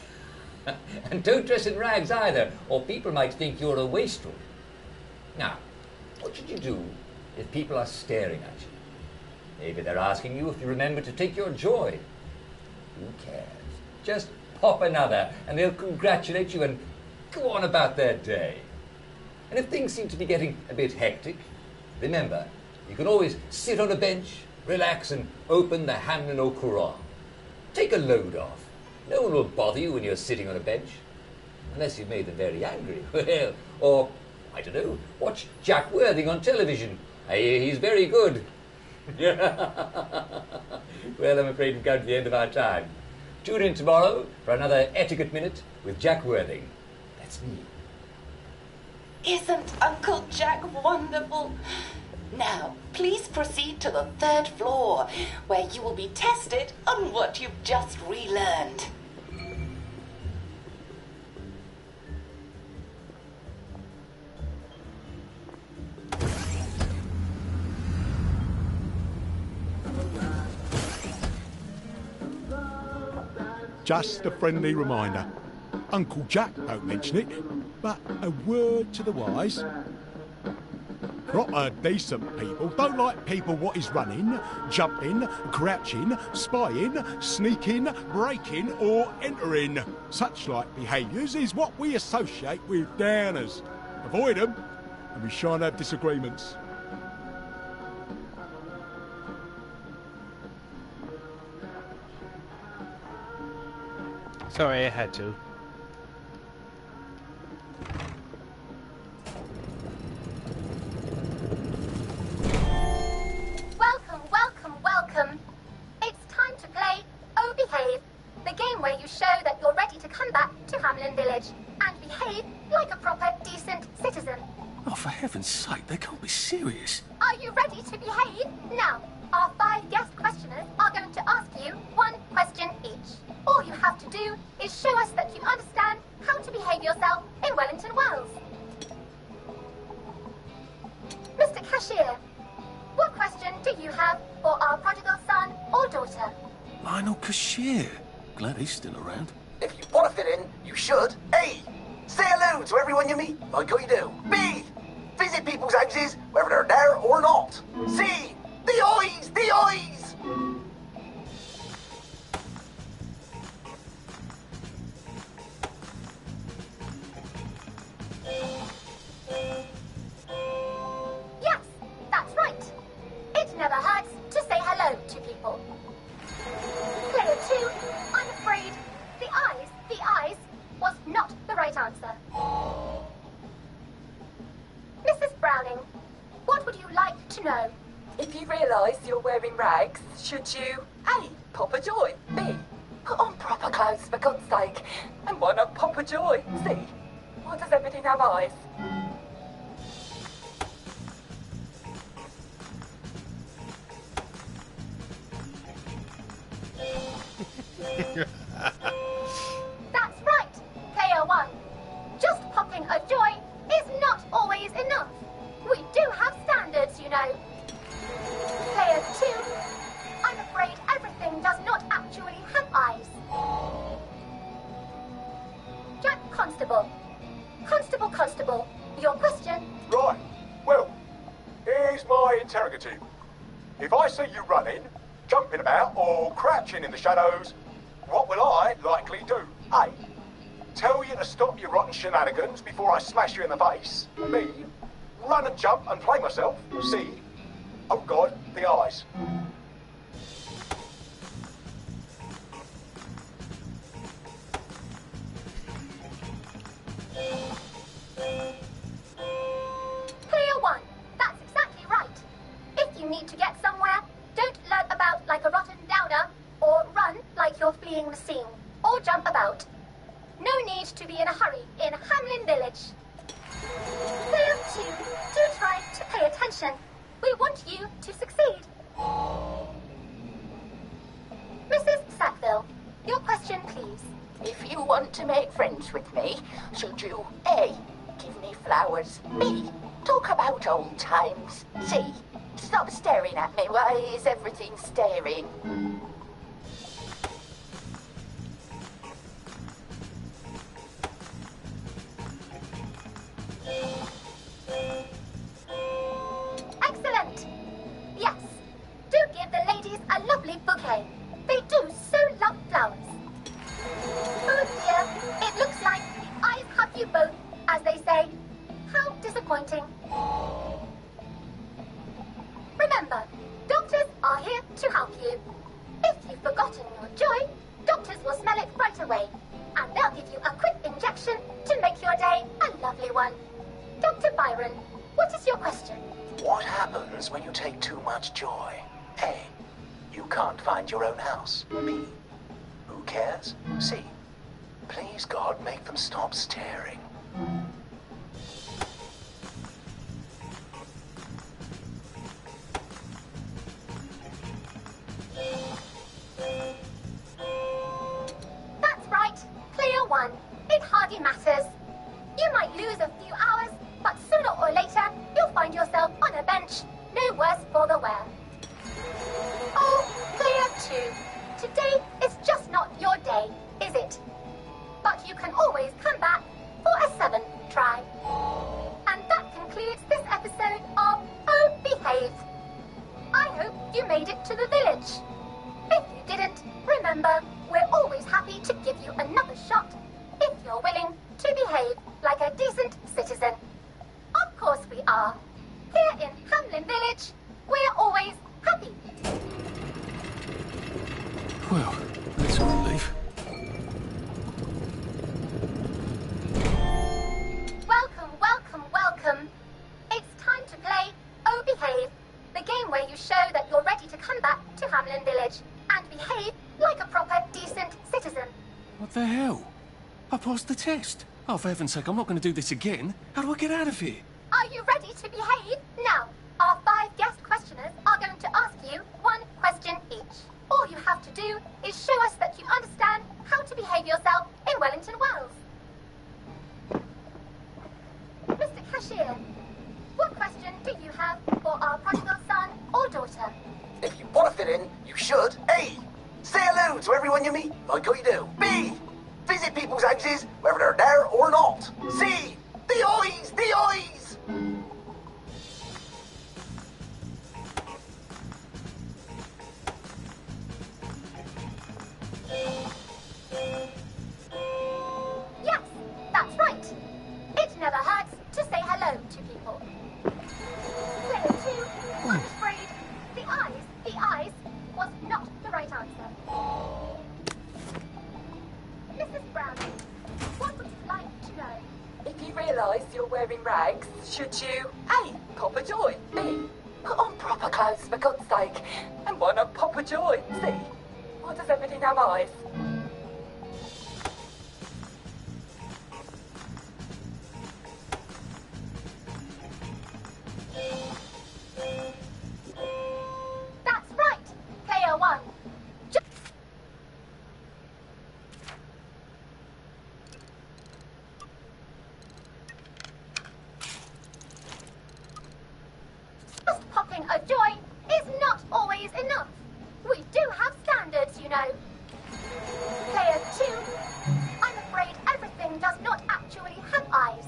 And don't dress in rags either, or people might think you're a wastrel. Now, what should you do if people are staring at you? Maybe they're asking you if you remember to take your joy. Who cares? Just pop another, and they'll congratulate you and go on about their day. And if things seem to be getting a bit hectic, remember, you can always sit on a bench, relax, and open the Hamlin au Courant. Take a load off. No one will bother you when you're sitting on a bench. Unless you've made them very angry. Well, or, I don't know, watch Jack Worthing on television. I hear he's very good. Well, I'm afraid we've come to the end of our time. Tune in tomorrow for another Etiquette Minute with Jack Worthing. That's me. Isn't Uncle Jack wonderful? Now, please proceed to the 3rd floor, where you will be tested on what you've just relearned. Just a friendly reminder. Uncle Jack don't mention it, but a word to the wise. Proper decent people don't like people what is running, jumping, crouching, spying, sneaking, breaking or entering. Such like behaviours is what we associate with downers. Avoid them and we shan't have disagreements. Sorry, I had to. Welcome, welcome, welcome. It's time to play Oh Behave, the game where you show that you're ready to come back to Hamlin Village and behave like a proper, decent citizen. Oh, for heaven's sake, they can't be serious. Are you ready to behave? Now, our 5 guest questioners are going to ask you 1 question each. All you have to do is show us that you understand how to cashier. Glad he's still around. If you want to fit in, you should. A. Say hello to everyone you meet, like how you do. B. Visit people's houses, whether they're there or not. C. The eyes! The eyes! Yes, that's right. It never hurts to say hello to people. Player 2, I'm afraid the eyes was not the right answer. Mrs. Browning, what would you like to know? If you realise you're wearing rags, should you A. Pop a joy, B. Put on proper clothes for God's sake, and why not pop a joy, C. Why does everything have eyes? That's right, Player 1. Just popping a joy is not always enough. We do have standards, you know. Player 2, I'm afraid everything does not actually have eyes. Jack Constable. Constable, your question? Right. Well, here's my interrogative. If I see you running, jumping about, or crouching in the shadows, what will I likely do? A. Tell you to stop your rotten shenanigans before I smash you in the face. B. Run and jump and play myself. C. Oh God, the eyes. Player 1, that's exactly right. If you need to get somewhere, don't lurk about like a rotten downer, or run like you're fleeing the scene, or jump about. No need to be in a hurry in Hamlin Village. Player 2, do try to pay attention. We want you to succeed. Mrs. Sackville, your question, please. If you want to make friends with me, should you A. Give me flowers, B. Talk about old times, C. Stop staring at me, why is everything staring? Excellent! Yes, do give the ladies a lovely bouquet. They do so love flowers. Oh dear, it looks like the eyes have you both, as they say. How disappointing. Remember, doctors are here to help you. If you've forgotten your joy, doctors will smell it right away, and they'll give you a quick injection to make your day a lovely one. Dr. Byron, what is your question? What happens when you take too much joy? A. You can't find your own house. B. Who cares? C. Please, God, make them stop staring. That's right, Player 1. It hardly matters. You might lose a few hours, but sooner or later, you'll find yourself on a bench, no worse for the wear. Oh, Player 2, today is just not your day, is it? But you can always come back for a 7th try. And that concludes this episode of Oh Behave. I hope you made it to the village. If you didn't, remember, we're always happy to give you another shot if you're willing to behave like a decent citizen. Of course we are. Here in Hamlin Village, we're always happy. Well, that's a relief. Welcome. It's time to play Oh Behave, the game where you show that you're ready to come back to Hamlin Village and behave like a proper, decent citizen. What the hell? I passed the test. Oh, for heaven's sake, I'm not going to do this again. How do I get out of here? Are you ready to behave? Now, our 5 guest questioners are going to ask you 1 question each. All you have to do is show us that you understand how to behave yourself in Wellington Wells. Mr. Cashier, what question do you have for our prodigal son or daughter? If you want to fit in, you should. A. Say hello to everyone you meet, like I do. B. Visit people's houses, whether they're there or not. C. The eyes! The eyes! Yes, that's right. It never hurts to say hello to people. Player 2, I'm afraid the eyes was not the right answer. Mrs. Brown, what would you like to know? If you realise you're wearing rags, should you A. Pop a joy, B. Put on proper clothes for God's sake, and why not pop a joy, C. Why does everything have eyes? That's right, player 1. Just popping a joy is not always enough. We do have standards, you know. Player 2, I'm afraid everything does not actually have eyes.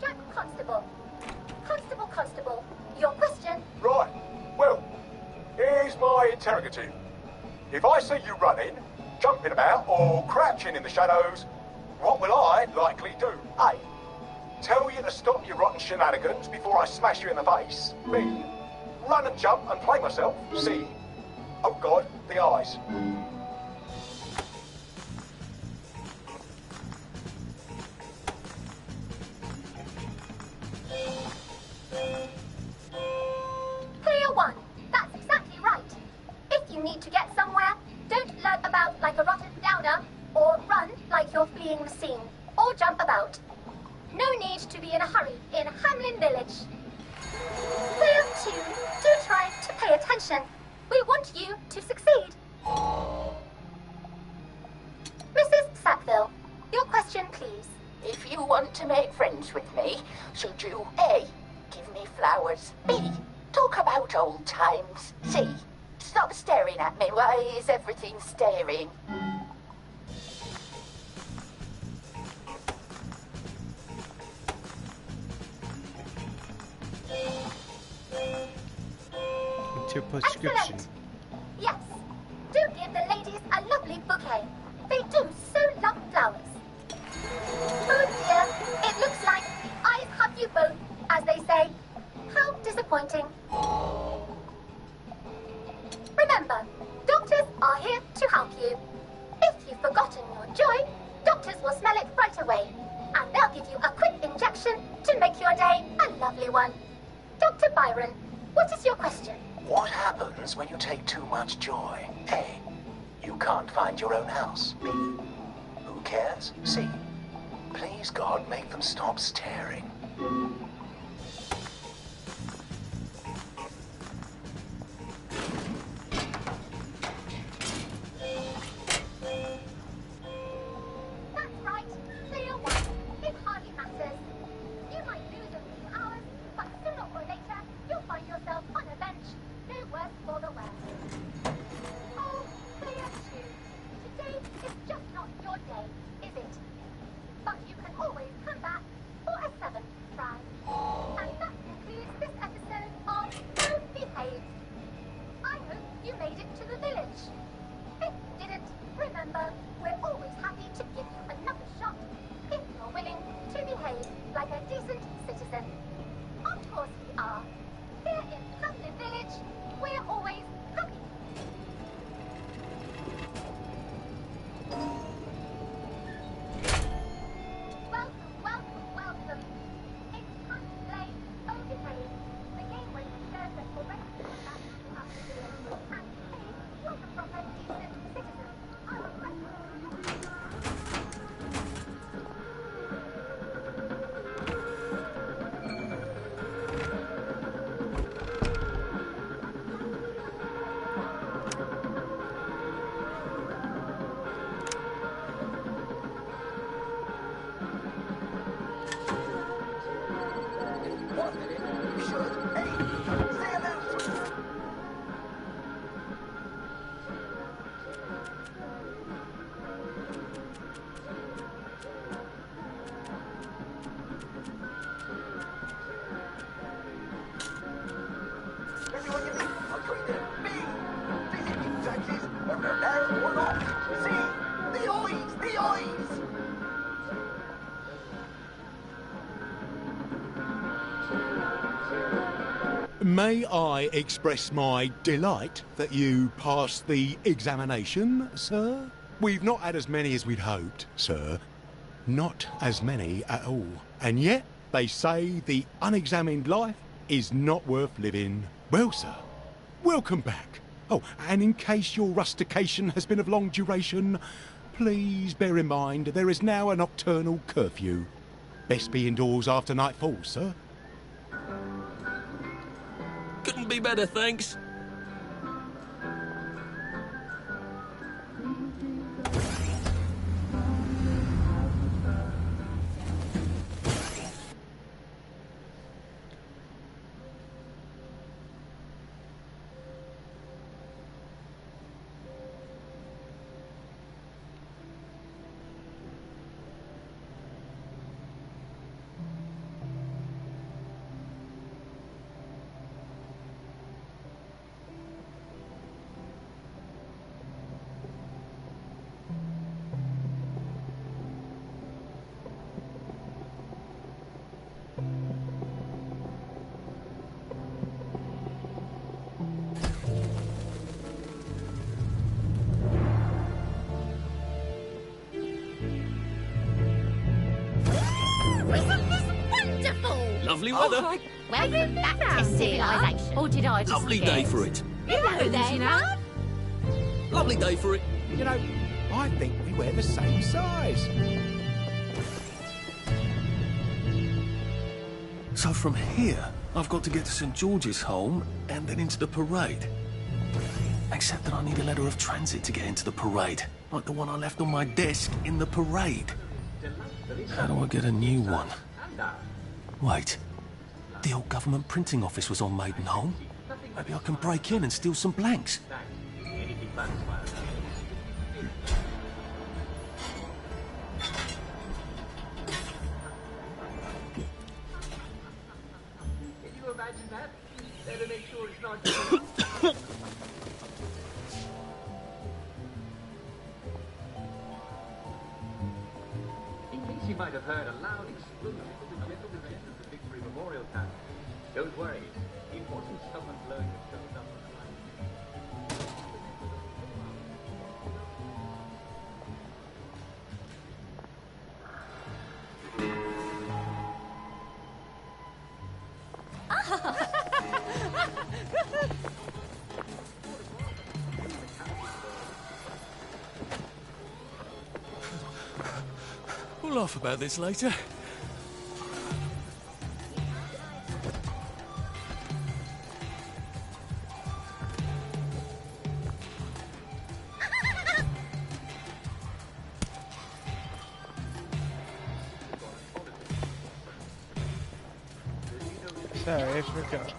Jack Constable. Constable, your question? Right. Well, here's my interrogative. If I see you running, jumping about, or crouching in the shadows, what will I likely do? A. Tell you to stop your rotten shenanigans before I smash you in the face. B. Run and jump and play myself. C. Oh God, the eyes. Player 1, that's exactly right. If you need to get somewhere, don't lurk about like a rotten downer, or run like you're fleeing the scene, or jump about. No need to be in a hurry in Hamlin Village. Player 2, do try to pay attention. We want you to succeed. Mrs. Sackville, your question please. If you want to make friends with me, should you A. Give me flowers, B. Talk about old times, C. Stop staring at me, why is everything staring? What's your prescription? Excellent. Yes, do give the ladies a lovely bouquet. They do so love flowers. Oh dear, it looks like the eyes have you both, as they say. How disappointing. Remember, doctors are here to help you. If you've forgotten your joy, doctors will smell it right away, and they'll give you a quick injection to make your day a lovely one. Dr. Byron, what is your question? What happens when you take too much joy? A. You can't find your own house. B. Who cares? C. Please, God, make them stop staring. That's right, player 1. It hardly matters. You might lose a few hours, but sooner or later, you'll find yourself on a bench. No worse for the wear. Oh, player 2. Today is just not your day, is it? But you can always come back for a 7th try. May I express my delight that you passed the examination, sir? We've not had as many as we'd hoped, sir. Not as many at all. And yet, they say the unexamined life is not worth living. Well, sir, welcome back. Oh, and in case your rustication has been of long duration, please bear in mind there is now a nocturnal curfew. Best be indoors after nightfall, sir. Couldn't be better, thanks. Lovely weather. Oh, welcome back to civilization. Or did I just Lovely forget? day for it. Hello there, love. Lovely day for it. You know, I think we wear the same size. So from here, I've got to get to St. George's Home and then into the parade. Except that I need a letter of transit to get into the parade, like the one I left on my desk in the parade. How do I get a new one? Wait, the old government printing office was on Maidenholm. Maybe I can break in and steal some blanks. You might have heard a loud explosion at the gentle end of the Victory Memorial Tower. Don't worry, it wasn't someone blowing a showed up on the line. We'll laugh about this later. Sorry, I forgot.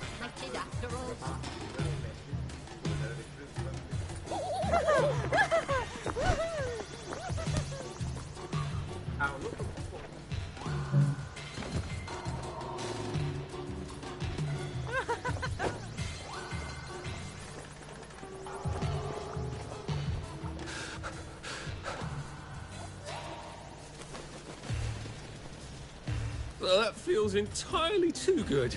Well, that feels entirely too good.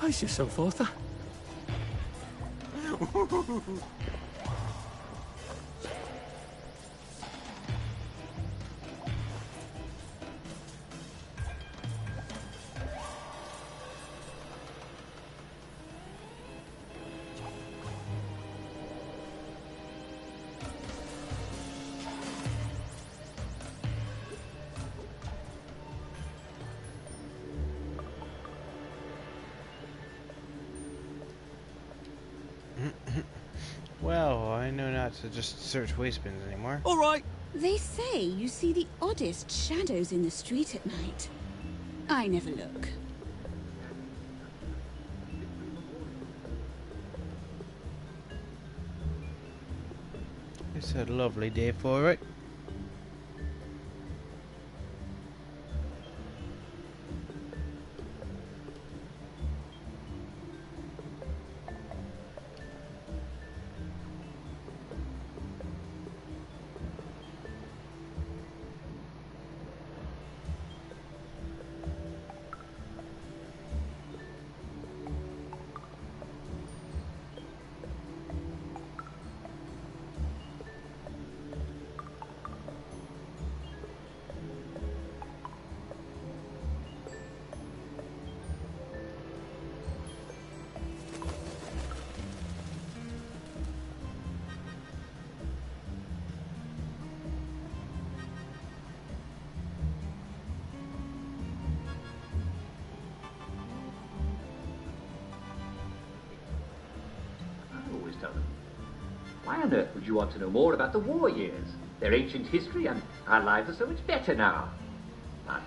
Pace yourself, Arthur. Well, I know not to just search wastebins anymore. All right. They say you see the oddest shadows in the street at night. I never look. It's It's a lovely day for it. Why on earth would you want to know more about the war years? They're ancient history, and our lives are so much better now. But,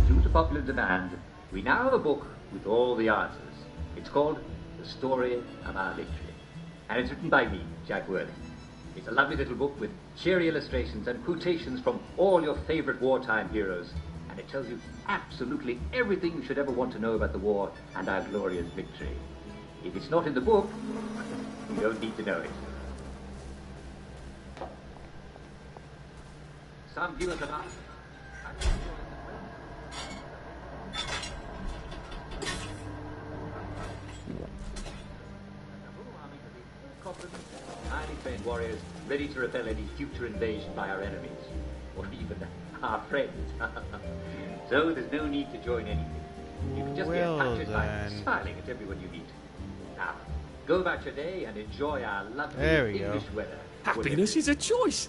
due to popular demand, we now have a book with all the answers. It's called The Story of Our Victory, and it's written by me, Jack Worthing. It's a lovely little book with cheery illustrations and quotations from all your favourite wartime heroes, and it tells you absolutely everything you should ever want to know about the war and our glorious victory. If it's not in the book, you don't need to know it. Some viewers have asked. Highly trained warriors ready to repel any future invasion by our enemies, or even our friends. So there's no need to join anything. You can just be captured by smiling at everyone you meet. Now, go about your day and enjoy our lovely English weather. Happiness is a choice.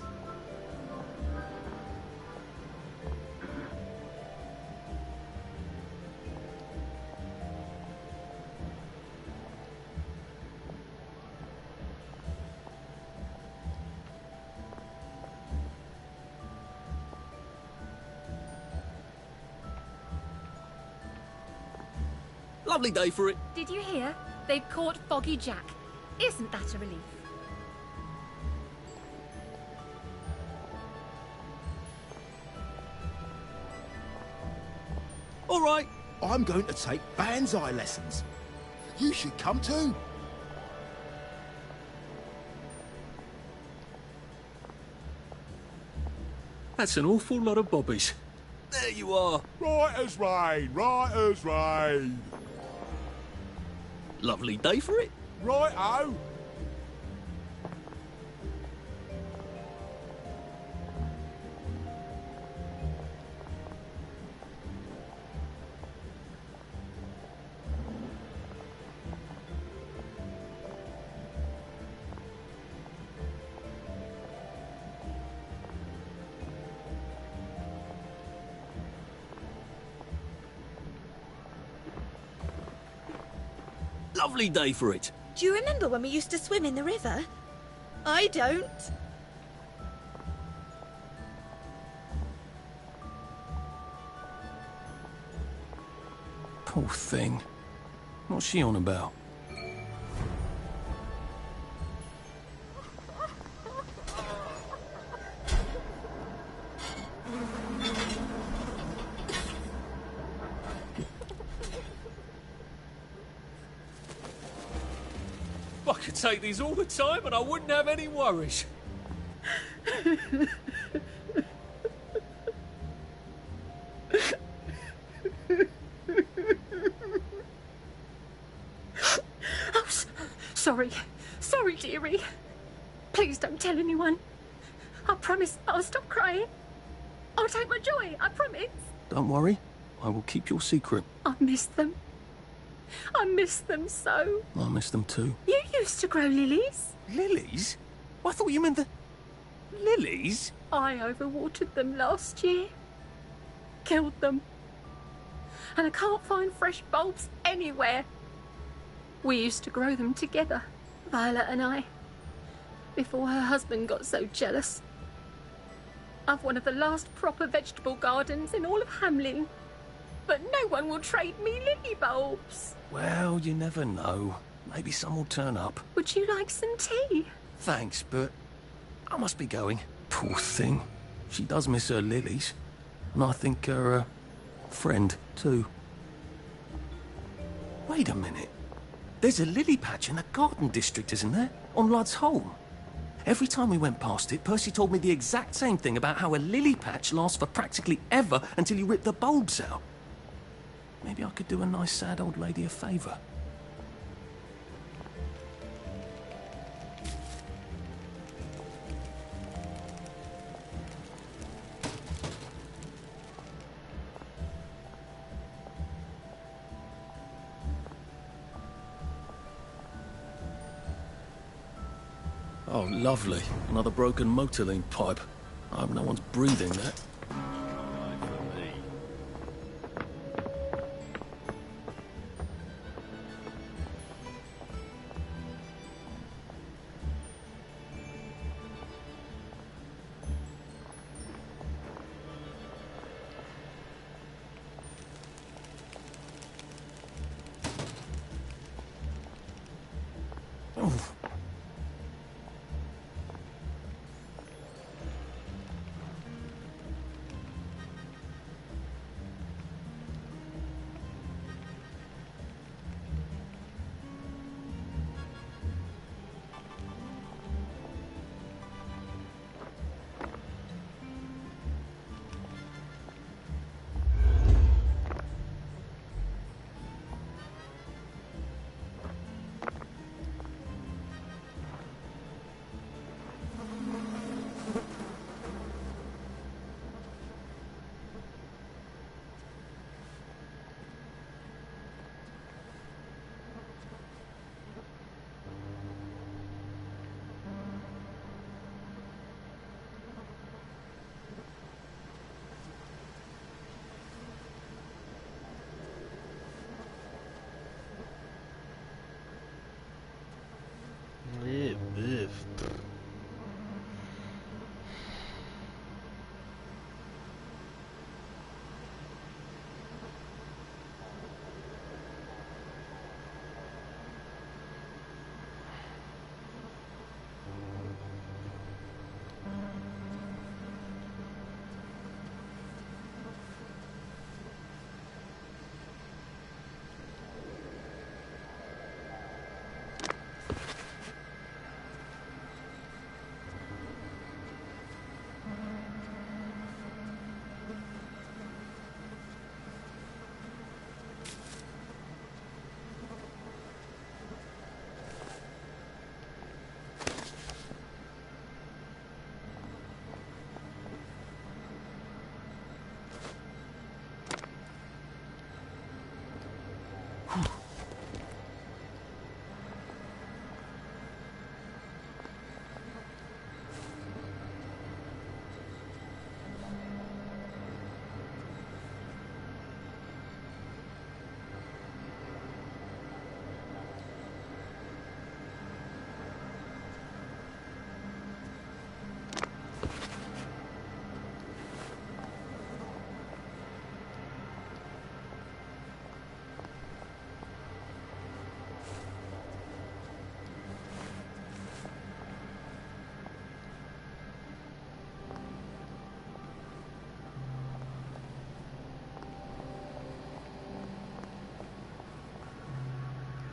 Lovely day for it. Did you hear? They've caught Foggy Jack. Isn't that a relief? All right. I'm going to take Banzai lessons. You should come too. That's an awful lot of bobbies. There you are. Right as rain, right as rain. Lovely day for it. Right-o. Lovely day for it. Do you remember when we used to swim in the river? I don't. Poor thing. What's she on about? I could take these all the time and I wouldn't have any worries. Oh, sorry. Sorry, dearie. Please don't tell anyone. I promise I'll stop crying. I'll take my joy, I promise. Don't worry. I will keep your secret. I miss them. I miss them so. I miss them too. You used to grow lilies. Lilies? I thought you meant the... Lilies? I overwatered them last year. Killed them. And I can't find fresh bulbs anywhere. We used to grow them together, Violet and I, before her husband got so jealous. I've one of the last proper vegetable gardens in all of Hamlin, but no one will trade me lily bulbs. Well, you never know. Maybe some will turn up. Would you like some tea? Thanks, but I must be going. Poor thing. She does miss her lilies. And I think her friend, too. Wait a minute. There's a lily patch in the garden district, isn't there? On Ludd's Home. Every time we went past it, Percy told me the exact same thing about how a lily patch lasts for practically ever until you rip the bulbs out. Maybe I could do a nice sad old lady a favour. Oh, lovely. Another broken motorline pipe. I hope no one's breathing that. Oh.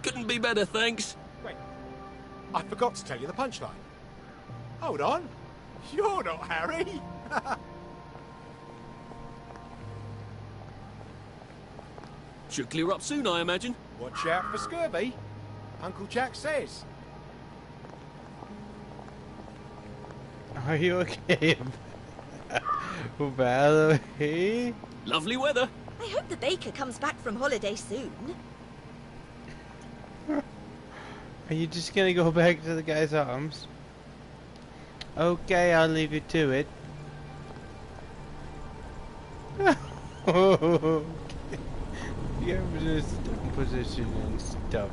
Couldn't be better, thanks. Wait, I forgot to tell you the punchline. Hold on. You're not Harry. Should clear up soon, I imagine. Watch out for scurvy. Uncle Jack says. Are you okay? Valerie? Lovely weather. I hope the baker comes back from holiday soon. Are you just gonna go back to the guy's arms? Okay, I'll leave you to it. Okay. You're just in position and stuff.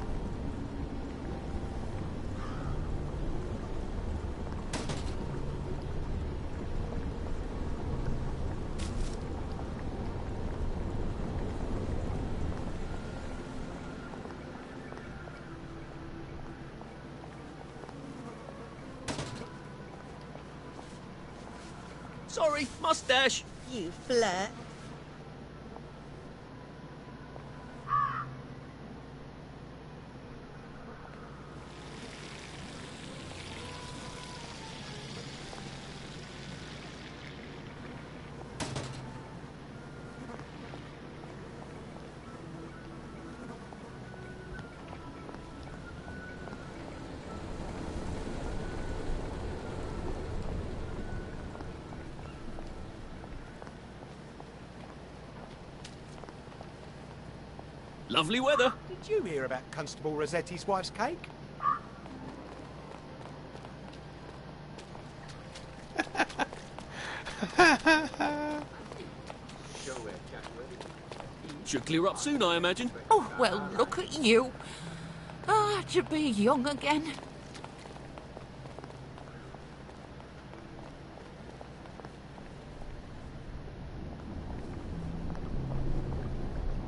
Sorry, mustache. You flirt. Lovely weather. Did you hear about Constable Rossetti's wife's cake? Should clear up soon, I imagine. Oh, well, look at you. Ah, to be young again.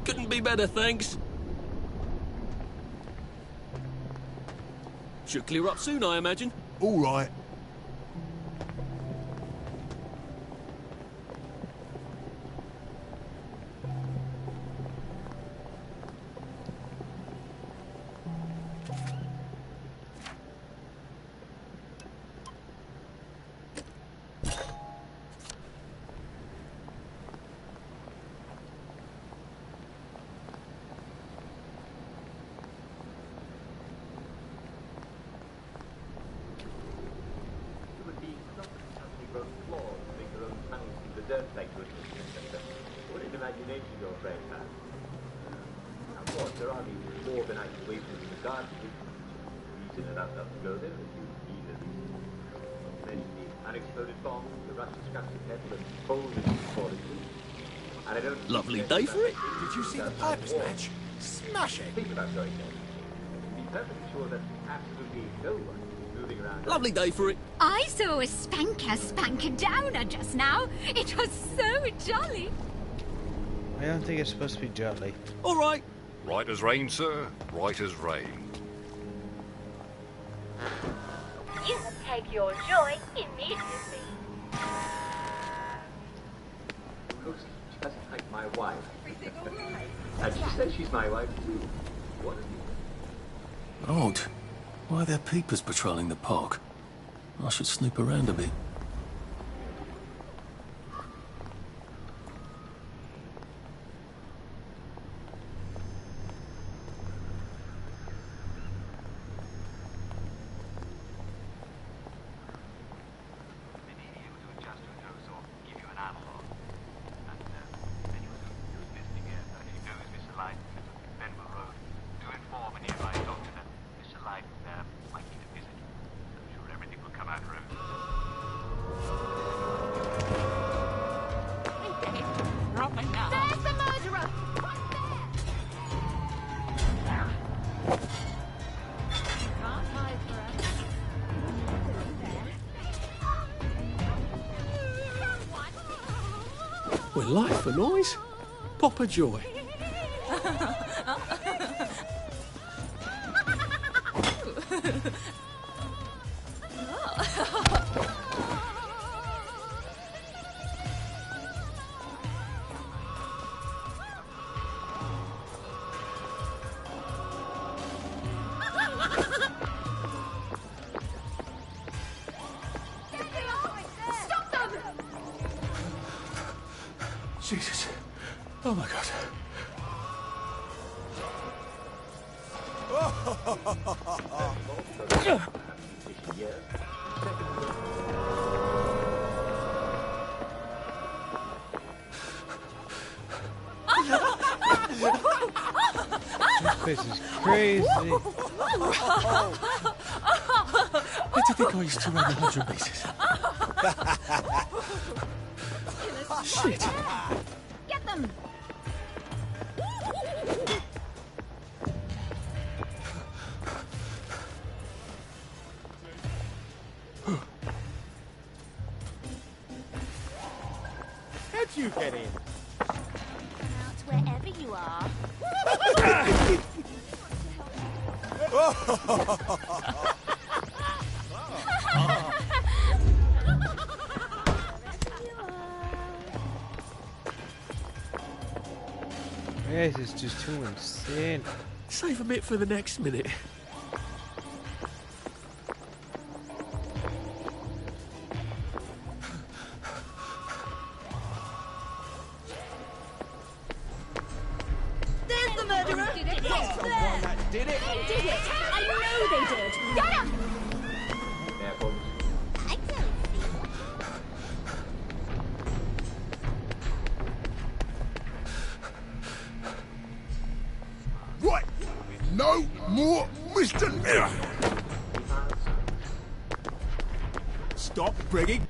Couldn't be better, thanks. Should clear up soon, I imagine. All right. Lovely day for it. Did you see the pipers match? Smashing. Lovely day for it. I saw a spanker downer just now. It was so jolly. I don't think it's supposed to be jolly. All right. Right as rain, sir. Right as rain. You can take your joy immediately. Looks just like my wife. And she says she's my wife too. What is it? Odd. Why are there peepers patrolling the park? I should snoop around a bit. We're life for noise. Pop a joy. Stop them! Jesus. Oh my God. This place is crazy. Where did the guys to run 100 meters? Shit. Get them! How'd you get in? Out wherever you are. place is just too insane. Save a bit for the next minute. There's the murderer! Did it? Yes, there! Did it? They did it! I know they did! Get him! Careful. Right, no more Mr. Mirror. Stop bringing